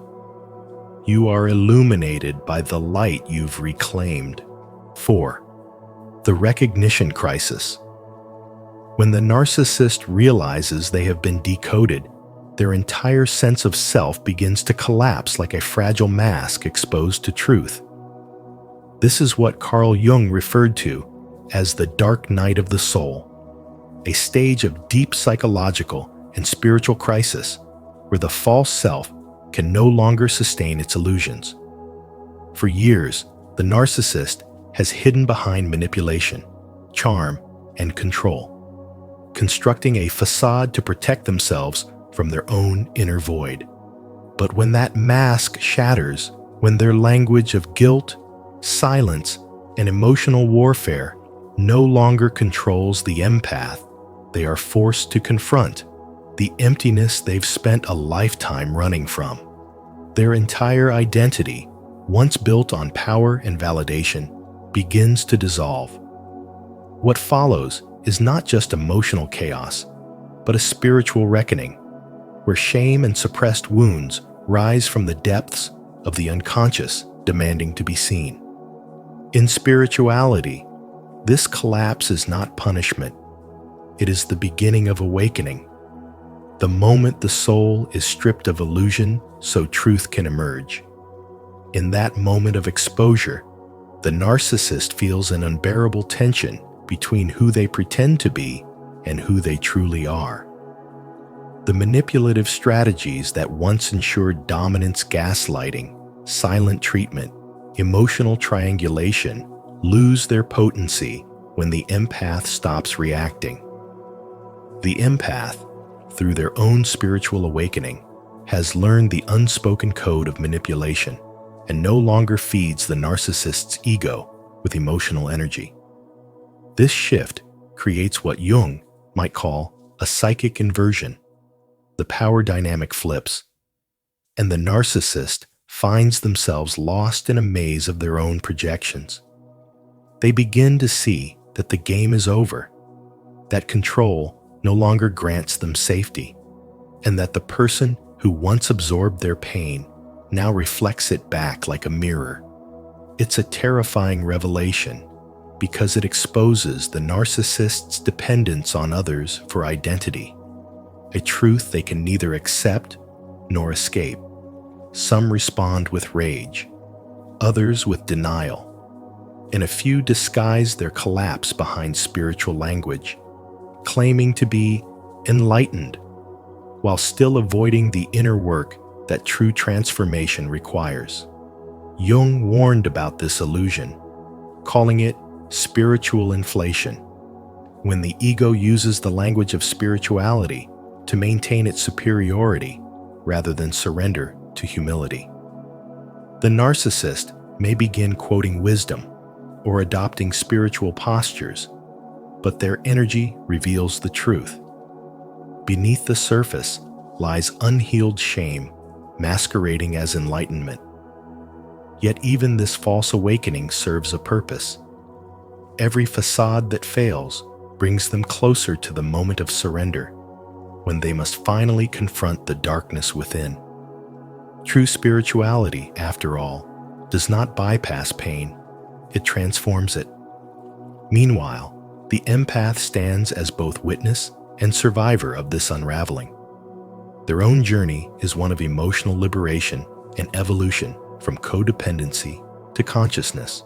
You are illuminated by the light you've reclaimed. 4. The recognition crisis. When the narcissist realizes they have been decoded, their entire sense of self begins to collapse like a fragile mask exposed to truth. This is what Carl Jung referred to as the dark night of the soul, a stage of deep psychological and spiritual crisis where the false self can no longer sustain its illusions. For years, the narcissist has hidden behind manipulation, charm, and control, constructing a facade to protect themselves from their own inner void. But when that mask shatters, when their language of guilt, silence, and emotional warfare no longer controls the empath, they are forced to confront the emptiness they've spent a lifetime running from. Their entire identity, once built on power and validation, begins to dissolve. What follows is not just emotional chaos, but a spiritual reckoning, where shame and suppressed wounds rise from the depths of the unconscious, demanding to be seen. In spirituality, this collapse is not punishment. It is the beginning of awakening. The moment the soul is stripped of illusion so truth can emerge. In that moment of exposure, the narcissist feels an unbearable tension between who they pretend to be and who they truly are. The manipulative strategies that once ensured dominance, gaslighting, silent treatment, emotional triangulation lose their potency when the empath stops reacting. The empath, through their own spiritual awakening, has learned the unspoken code of manipulation and no longer feeds the narcissist's ego with emotional energy. This shift creates what Jung might call a psychic inversion. The power dynamic flips, and the narcissist finds themselves lost in a maze of their own projections. They begin to see that the game is over, that control no longer grants them safety, and that the person who once absorbed their pain now reflects it back like a mirror. It's a terrifying revelation because it exposes the narcissist's dependence on others for identity, a truth they can neither accept nor escape. Some respond with rage, others with denial, and a few disguise their collapse behind spiritual language, claiming to be enlightened while still avoiding the inner work that true transformation requires. Jung warned about this illusion. calling it spiritual inflation, when the ego uses the language of spirituality to maintain its superiority rather than surrender to humility. The narcissist may begin quoting wisdom or adopting spiritual postures, but their energy reveals the truth. Beneath the surface lies unhealed shame, masquerading as enlightenment. Yet even this false awakening serves a purpose. Every facade that fails brings them closer to the moment of surrender, when they must finally confront the darkness within. True spirituality, after all, does not bypass pain, it transforms it. Meanwhile, the empath stands as both witness and survivor of this unraveling. Their own journey is one of emotional liberation and evolution from codependency to consciousness.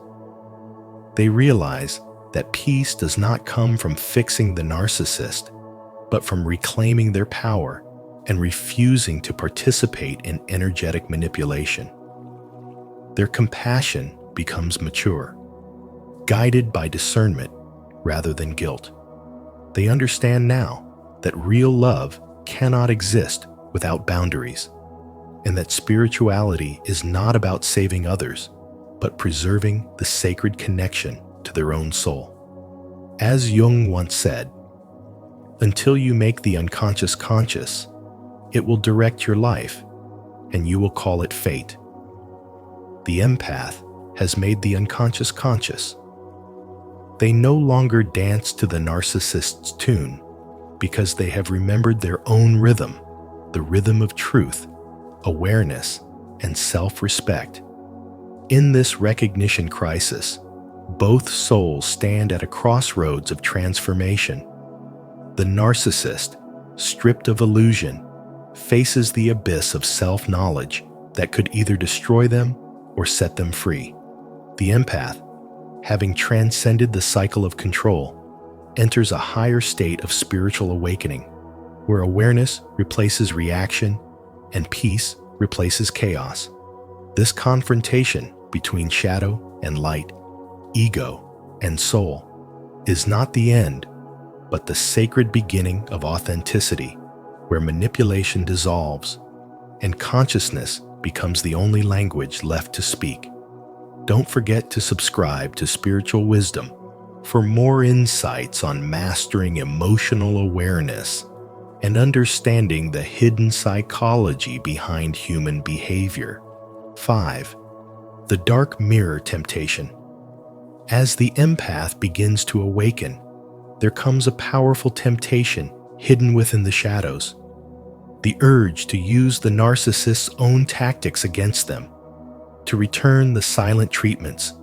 They realize that peace does not come from fixing the narcissist, but from reclaiming their power and refusing to participate in energetic manipulation. Their compassion becomes mature, guided by discernment rather than guilt. They understand now that real love cannot exist without boundaries, and that spirituality is not about saving others, but preserving the sacred connection to their own soul. As Jung once said, "Until you make the unconscious conscious, it will direct your life, and you will call it fate." The empath has made the unconscious conscious. They no longer dance to the narcissist's tune because they have remembered their own rhythm, the rhythm of truth, awareness, and self-respect. In this recognition crisis, both souls stand at a crossroads of transformation. The narcissist, stripped of illusion, faces the abyss of self-knowledge that could either destroy them or set them free. The empath, having transcended the cycle of control, enters a higher state of spiritual awakening, where awareness replaces reaction and peace replaces chaos. This confrontation between shadow and light, ego and soul, is not the end, but the sacred beginning of authenticity, where manipulation dissolves and consciousness becomes the only language left to speak. Don't forget to subscribe to Spiritual Wisdom for more insights on mastering emotional awareness and understanding the hidden psychology behind human behavior. 5. The dark mirror temptation. As the empath begins to awaken, there comes a powerful temptation hidden within the shadows. The urge to use the narcissist's own tactics against them, to return the silent treatments,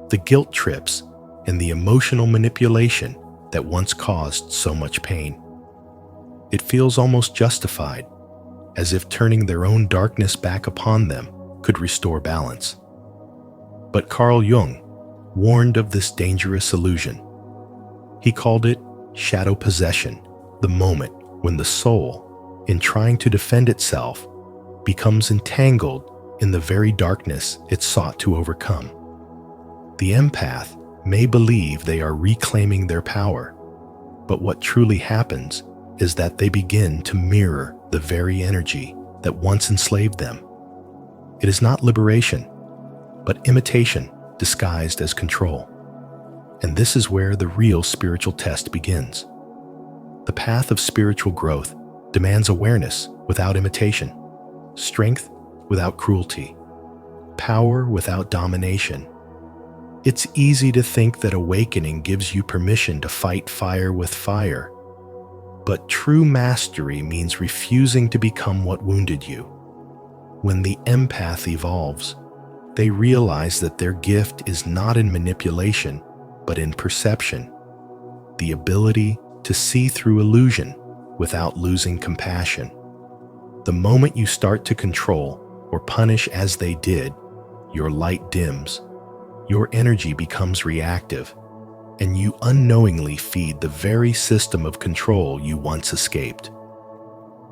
the guilt trips, and the emotional manipulation that once caused so much pain. It feels almost justified, as if turning their own darkness back upon them could restore balance. But Carl Jung warned of this dangerous illusion. He called it shadow possession, the moment when the soul, in trying to defend itself, becomes entangled in the very darkness it sought to overcome. The empath may believe they are reclaiming their power, but what truly happens is that they begin to mirror the very energy that once enslaved them. It is not liberation, but imitation disguised as control. And this is where the real spiritual test begins. The path of spiritual growth demands awareness without imitation, strength without cruelty, power without domination. It's easy to think that awakening gives you permission to fight fire with fire, but true mastery means refusing to become what wounded you. When the empath evolves, they realize that their gift is not in manipulation, but in perception, the ability to see through illusion without losing compassion. The moment you start to control or punish as they did, your light dims, your energy becomes reactive, and you unknowingly feed the very system of control you once escaped.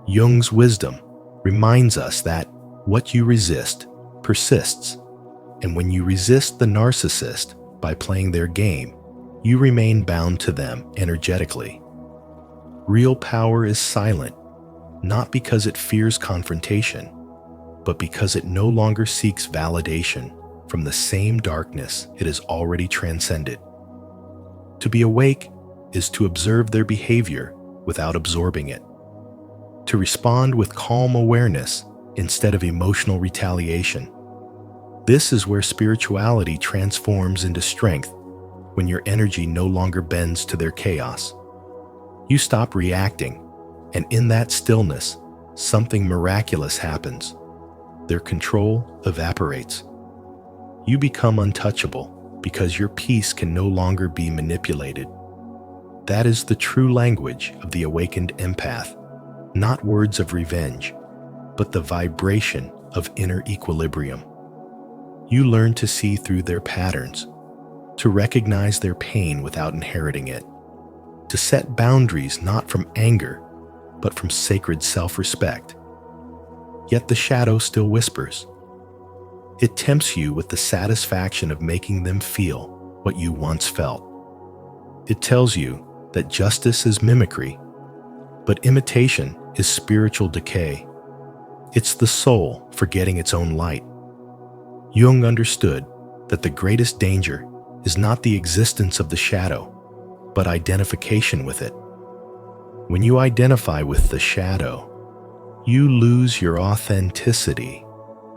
Jung's wisdom reminds us that what you resist persists, and when you resist the narcissist, by playing their game, you remain bound to them energetically. Real power is silent, not because it fears confrontation, but because it no longer seeks validation from the same darkness it has already transcended. To be awake is to observe their behavior without absorbing it, to respond with calm awareness instead of emotional retaliation. This is where spirituality transforms into strength, when your energy no longer bends to their chaos. You stop reacting, and in that stillness, something miraculous happens. Their control evaporates. You become untouchable because your peace can no longer be manipulated. That is the true language of the awakened empath, not words of revenge, but the vibration of inner equilibrium. You learn to see through their patterns, to recognize their pain without inheriting it, to set boundaries not from anger, but from sacred self-respect. Yet the shadow still whispers. It tempts you with the satisfaction of making them feel what you once felt. It tells you that justice is mimicry, but imitation is spiritual decay. It's the soul forgetting its own light. Jung understood that the greatest danger is not the existence of the shadow, but identification with it. When you identify with the shadow, you lose your authenticity,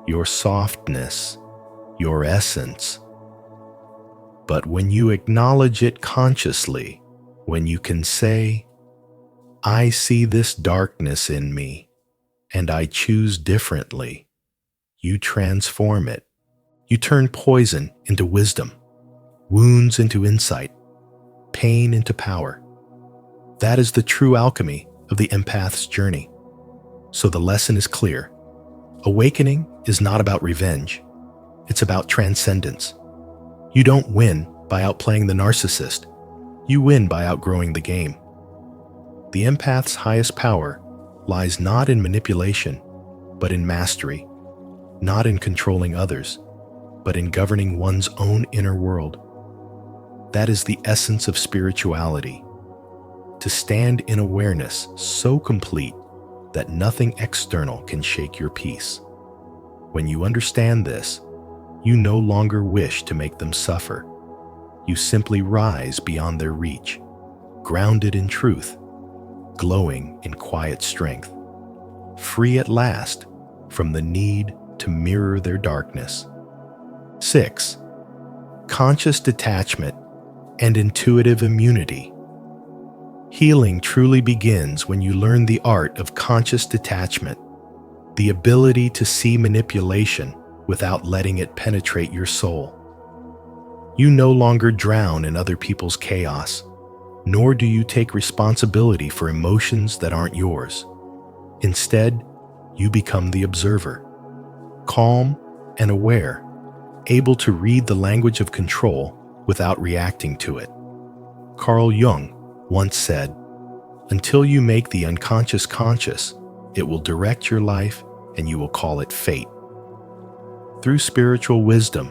your softness, your essence. But when you acknowledge it consciously, when you can say, "I see this darkness in me, and I choose differently," you transform it. You turn poison into wisdom, wounds into insight, pain into power. That is the true alchemy of the empath's journey. So the lesson is clear. Awakening is not about revenge. It's about transcendence. You don't win by outplaying the narcissist. You win by outgrowing the game. The empath's highest power lies not in manipulation, but in mastery, not in controlling others, but in governing one's own inner world. That is the essence of spirituality, to stand in awareness so complete that nothing external can shake your peace. When you understand this, you no longer wish to make them suffer. You simply rise beyond their reach, grounded in truth, glowing in quiet strength, free at last from the need to mirror their darkness. 6. Conscious detachment and intuitive immunity. Healing truly begins when you learn the art of conscious detachment, the ability to see manipulation without letting it penetrate your soul. You no longer drown in other people's chaos, nor do you take responsibility for emotions that aren't yours. Instead, you become the observer, calm and aware, able to read the language of control without reacting to it. Carl Jung once said, "Until you make the unconscious conscious, it will direct your life and you will call it fate." Through spiritual wisdom,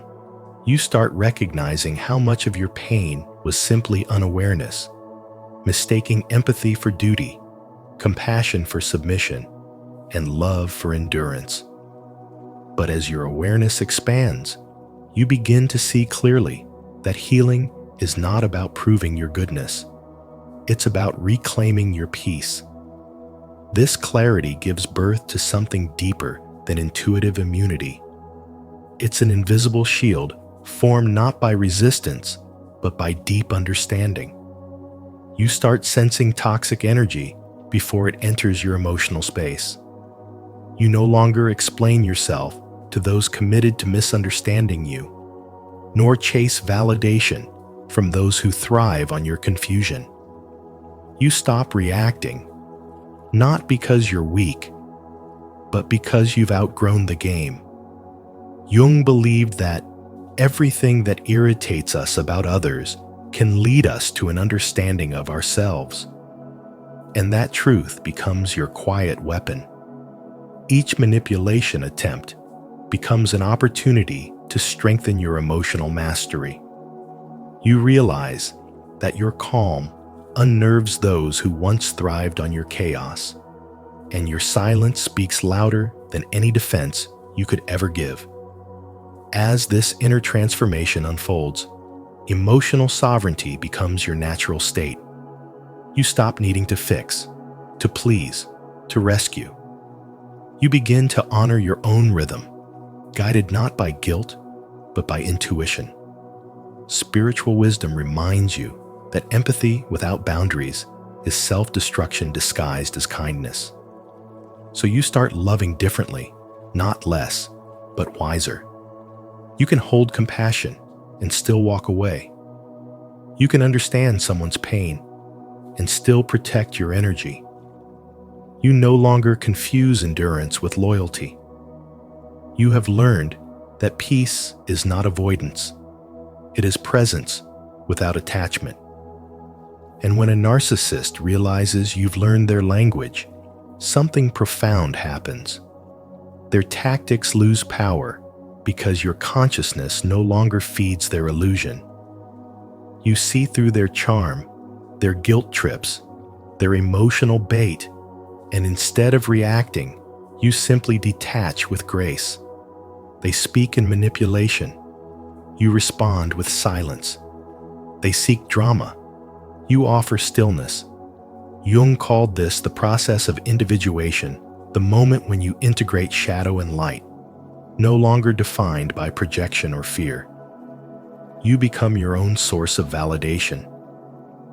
you start recognizing how much of your pain was simply unawareness, mistaking empathy for duty, compassion for submission, and love for endurance. But as your awareness expands, you begin to see clearly that healing is not about proving your goodness. It's about reclaiming your peace. This clarity gives birth to something deeper than intuitive immunity. It's an invisible shield formed not by resistance, but by deep understanding. You start sensing toxic energy before it enters your emotional space. You no longer explain yourself to those committed to misunderstanding you, nor chase validation from those who thrive on your confusion. You stop reacting, not because you're weak, but because you've outgrown the game. Jung believed that everything that irritates us about others can lead us to an understanding of ourselves. And that truth becomes your quiet weapon. Each manipulation attempt becomes an opportunity to strengthen your emotional mastery. You realize that your calm unnerves those who once thrived on your chaos, and your silence speaks louder than any defense you could ever give. As this inner transformation unfolds, emotional sovereignty becomes your natural state. You stop needing to fix, to please, to rescue. You begin to honor your own rhythm, guided not by guilt, but by intuition. Spiritual wisdom reminds you that empathy without boundaries is self-destruction disguised as kindness. So you start loving differently, not less, but wiser. You can hold compassion and still walk away. You can understand someone's pain and still protect your energy. You no longer confuse endurance with loyalty. You have learned that peace is not avoidance. It is presence without attachment. And when a narcissist realizes you've learned their language, something profound happens. Their tactics lose power because your consciousness no longer feeds their illusion. You see through their charm, their guilt trips, their emotional bait, and instead of reacting, you simply detach with grace. They speak in manipulation. You respond with silence. They seek drama. You offer stillness. Jung called this the process of individuation, the moment when you integrate shadow and light, no longer defined by projection or fear. You become your own source of validation,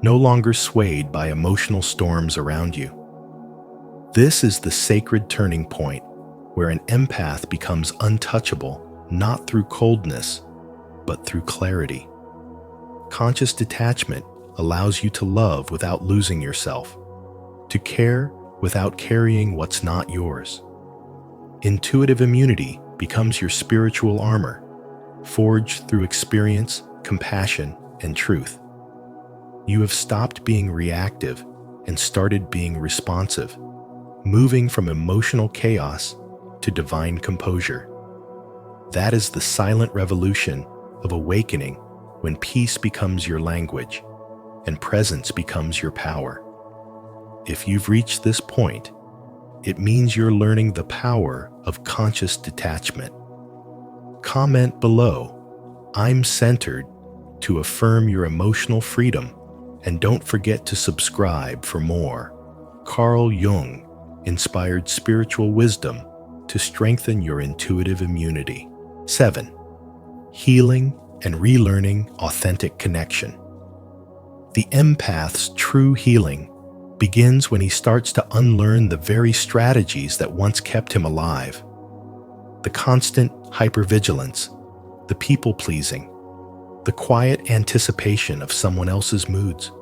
no longer swayed by emotional storms around you. This is the sacred turning point where an empath becomes untouchable, not through coldness, but through clarity. Conscious detachment allows you to love without losing yourself, to care without carrying what's not yours. Intuitive immunity becomes your spiritual armor, forged through experience, compassion, and truth. You have stopped being reactive and started being responsive, moving from emotional chaos to divine composure. That is the silent revolution of awakening, when peace becomes your language and presence becomes your power. If you've reached this point, it means you're learning the power of conscious detachment. Comment below, "I'm centered," to affirm your emotional freedom, and don't forget to subscribe for more Carl Jung inspired spiritual wisdom to strengthen your intuitive immunity. 7. Healing and relearning authentic connection. The empath's true healing begins when he starts to unlearn the very strategies that once kept him alive. The constant hypervigilance, the people-pleasing, the quiet anticipation of someone else's moods.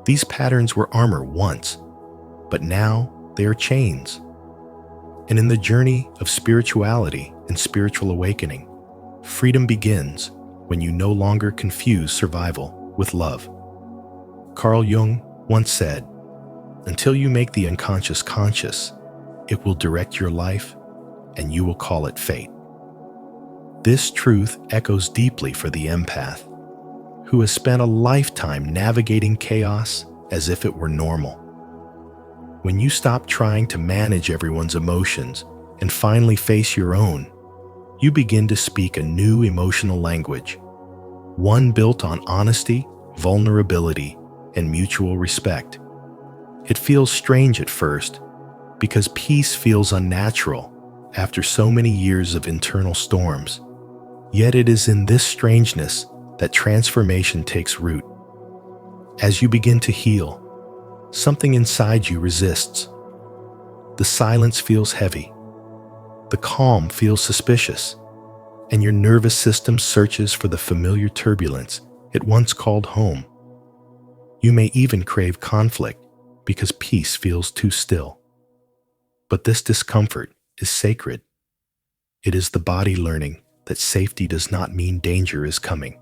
These patterns were armor once, but now they are chains. And in the journey of spirituality and spiritual awakening, freedom begins when you no longer confuse survival with love. Carl Jung once said, "Until you make the unconscious conscious, it will direct your life and you will call it fate." This truth echoes deeply for the empath, who has spent a lifetime navigating chaos as if it were normal. When you stop trying to manage everyone's emotions and finally face your own, you begin to speak a new emotional language, one built on honesty, vulnerability, and mutual respect. It feels strange at first, because peace feels unnatural after so many years of internal storms. Yet it is in this strangeness that transformation takes root. As you begin to heal, something inside you resists. The silence feels heavy. The calm feels suspicious, and your nervous system searches for the familiar turbulence it once called home. You may even crave conflict because peace feels too still. But this discomfort is sacred. It is the body learning that safety does not mean danger is coming,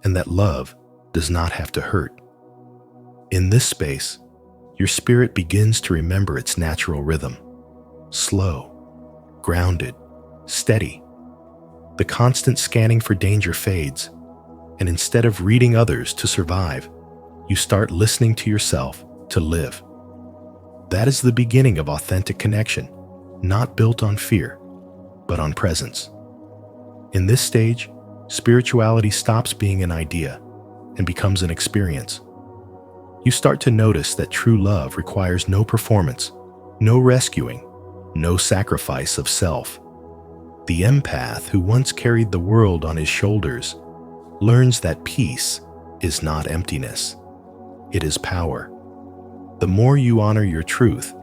and that love does not have to hurt. In this space, your spirit begins to remember its natural rhythm. Slow, grounded, steady. The constant scanning for danger fades, And instead of reading others to survive, you start listening to yourself to live. That is the beginning of authentic connection, not built on fear, but on presence. In this stage, spirituality stops being an idea and becomes an experience. You start to notice that true love requires no performance, no rescuing, no sacrifice of self. The empath who once carried the world on his shoulders learns that peace is not emptiness. It is power. The more you honor your truth,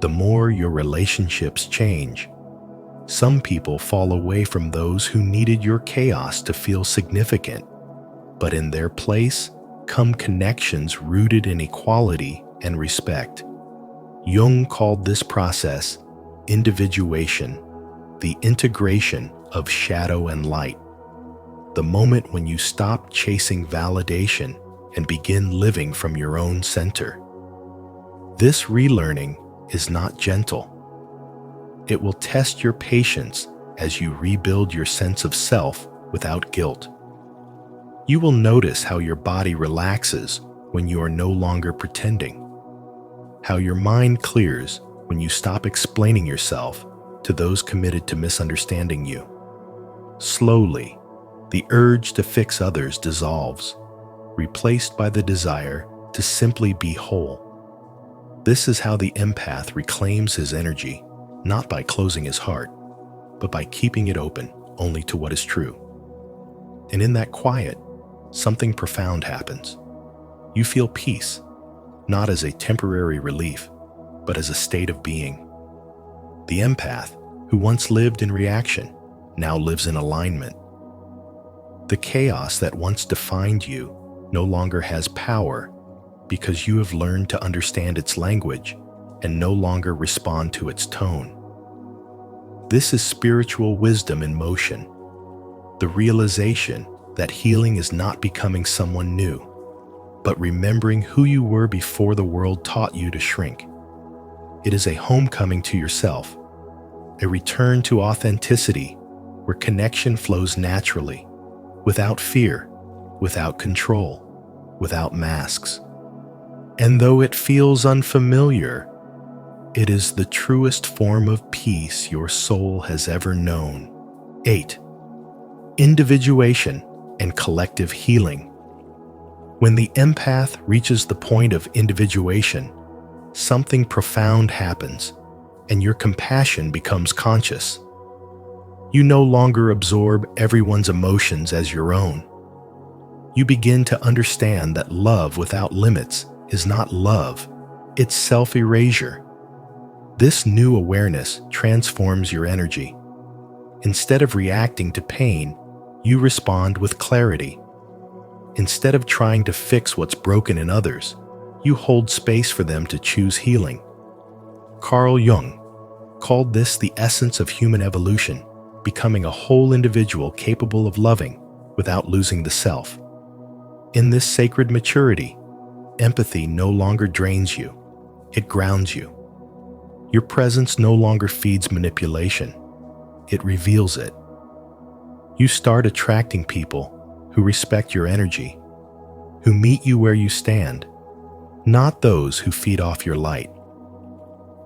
the more your relationships change. Some people fall away from those who needed your chaos to feel significant, but in their place come connections rooted in equality and respect. Jung called this process individuation, the integration of shadow and light. The moment when you stop chasing validation and begin living from your own center. This relearning is not gentle. It will test your patience as you rebuild your sense of self without guilt. You will notice how your body relaxes when you are no longer pretending, how your mind clears when you stop explaining yourself to those committed to misunderstanding you. Slowly, the urge to fix others dissolves, replaced by the desire to simply be whole. This is how the empath reclaims his energy, not by closing his heart, but by keeping it open only to what is true. And in that quiet, something profound happens. You feel peace, not as a temporary relief, but as a state of being. The empath, who once lived in reaction, now lives in alignment. The chaos that once defined you no longer has power because you have learned to understand its language and no longer respond to its tone. This is spiritual wisdom in motion, the realization that healing is not becoming someone new, but remembering who you were before the world taught you to shrink. It is a homecoming to yourself, a return to authenticity where connection flows naturally, without fear, without control, without masks. And though it feels unfamiliar, it is the truest form of peace your soul has ever known. 8. Individuation and collective healing. When the empath reaches the point of individuation, something profound happens, and your compassion becomes conscious. You no longer absorb everyone's emotions as your own. You begin to understand that love without limits is not love, it's self-erasure. This new awareness transforms your energy. Instead of reacting to pain, you respond with clarity. Instead of trying to fix what's broken in others, you hold space for them to choose healing. Carl Jung called this the essence of human evolution, becoming a whole individual capable of loving without losing the self. In this sacred maturity, empathy no longer drains you, it grounds you. Your presence no longer feeds manipulation, it reveals it. You start attracting people who respect your energy, who meet you where you stand, not those who feed off your light.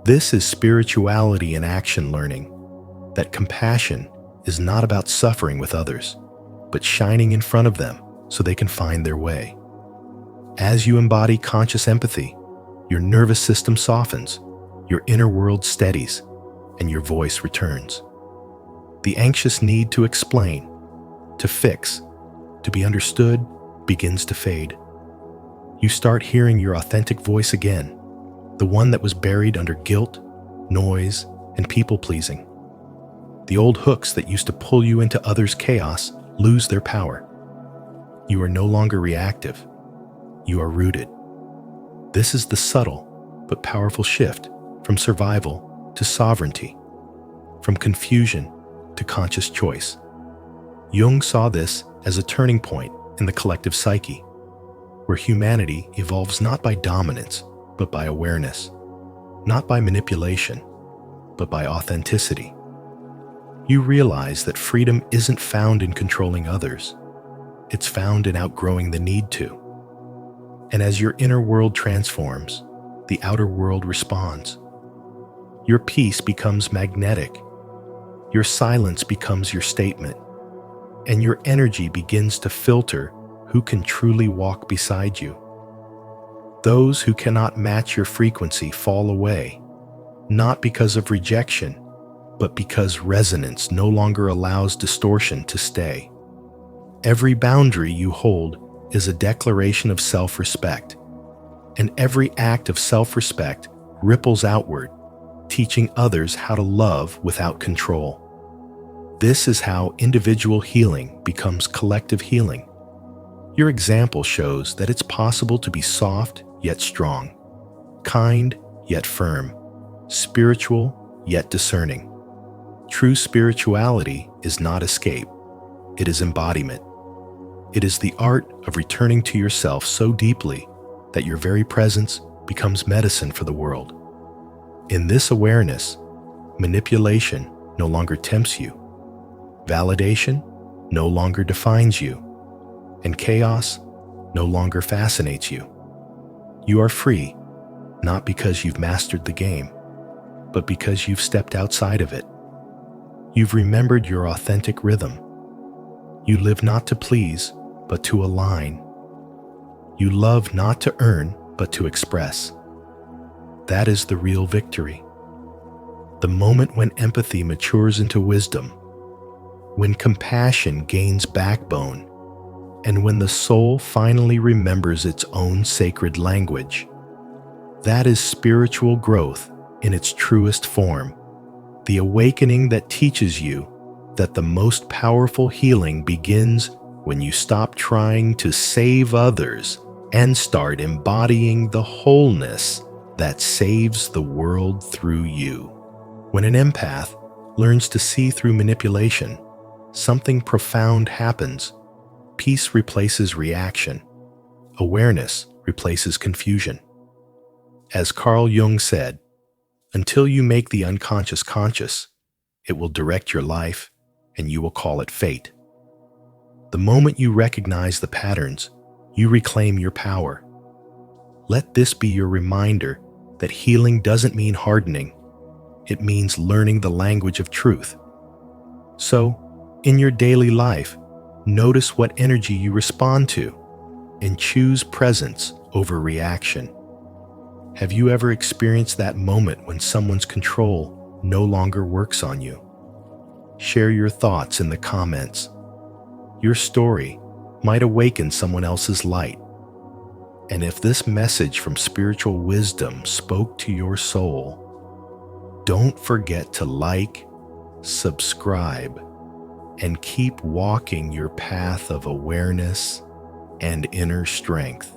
This is spirituality in action learning, that compassion is not about suffering with others, but shining in front of them so they can find their way. As you embody conscious empathy, your nervous system softens, your inner world steadies, and your voice returns. The anxious need to explain, to fix, to be understood begins to fade. You start hearing your authentic voice again, the one that was buried under guilt, noise, and people-pleasing. The old hooks that used to pull you into others' chaos lose their power. You are no longer reactive. You are rooted. This is the subtle but powerful shift from survival to sovereignty, from confusion to conscious choice. Jung saw this as a turning point in the collective psyche, where humanity evolves not by dominance, but by awareness, not by manipulation, but by authenticity. You realize that freedom isn't found in controlling others. It's found in outgrowing the need to. And as your inner world transforms, the outer world responds. Your peace becomes magnetic. Your silence becomes your statement. And your energy begins to filter who can truly walk beside you. Those who cannot match your frequency fall away, not because of rejection, but because resonance no longer allows distortion to stay. Every boundary you hold is a declaration of self-respect, and every act of self-respect ripples outward, teaching others how to love without control. This is how individual healing becomes collective healing. Your example shows that it's possible to be soft yet strong, kind yet firm, spiritual yet discerning. True spirituality is not escape, it is embodiment. It is the art of returning to yourself so deeply that your very presence becomes medicine for the world. In this awareness, manipulation no longer tempts you, validation no longer defines you, and chaos no longer fascinates you. You are free, not because you've mastered the game, but because you've stepped outside of it. You've remembered your authentic rhythm. You live not to please, but to align. You love not to earn, but to express. That is the real victory. The moment when empathy matures into wisdom, when compassion gains backbone, and when the soul finally remembers its own sacred language. That is spiritual growth in its truest form, the awakening that teaches you that the most powerful healing begins when you stop trying to save others and start embodying the wholeness that saves the world through you. When an empath learns to see through manipulation, something profound happens. Peace replaces reaction. Awareness replaces confusion. As Carl Jung said, until you make the unconscious conscious, it will direct your life and you will call it fate. The moment you recognize the patterns, you reclaim your power. Let this be your reminder that healing doesn't mean hardening. It means learning the language of truth. So, in your daily life, notice what energy you respond to and choose presence over reaction. Have you ever experienced that moment when someone's control no longer works on you? Share your thoughts in the comments. Your story might awaken someone else's light. And if this message from spiritual wisdom spoke to your soul, don't forget to like, subscribe, and keep walking your path of awareness and inner strength.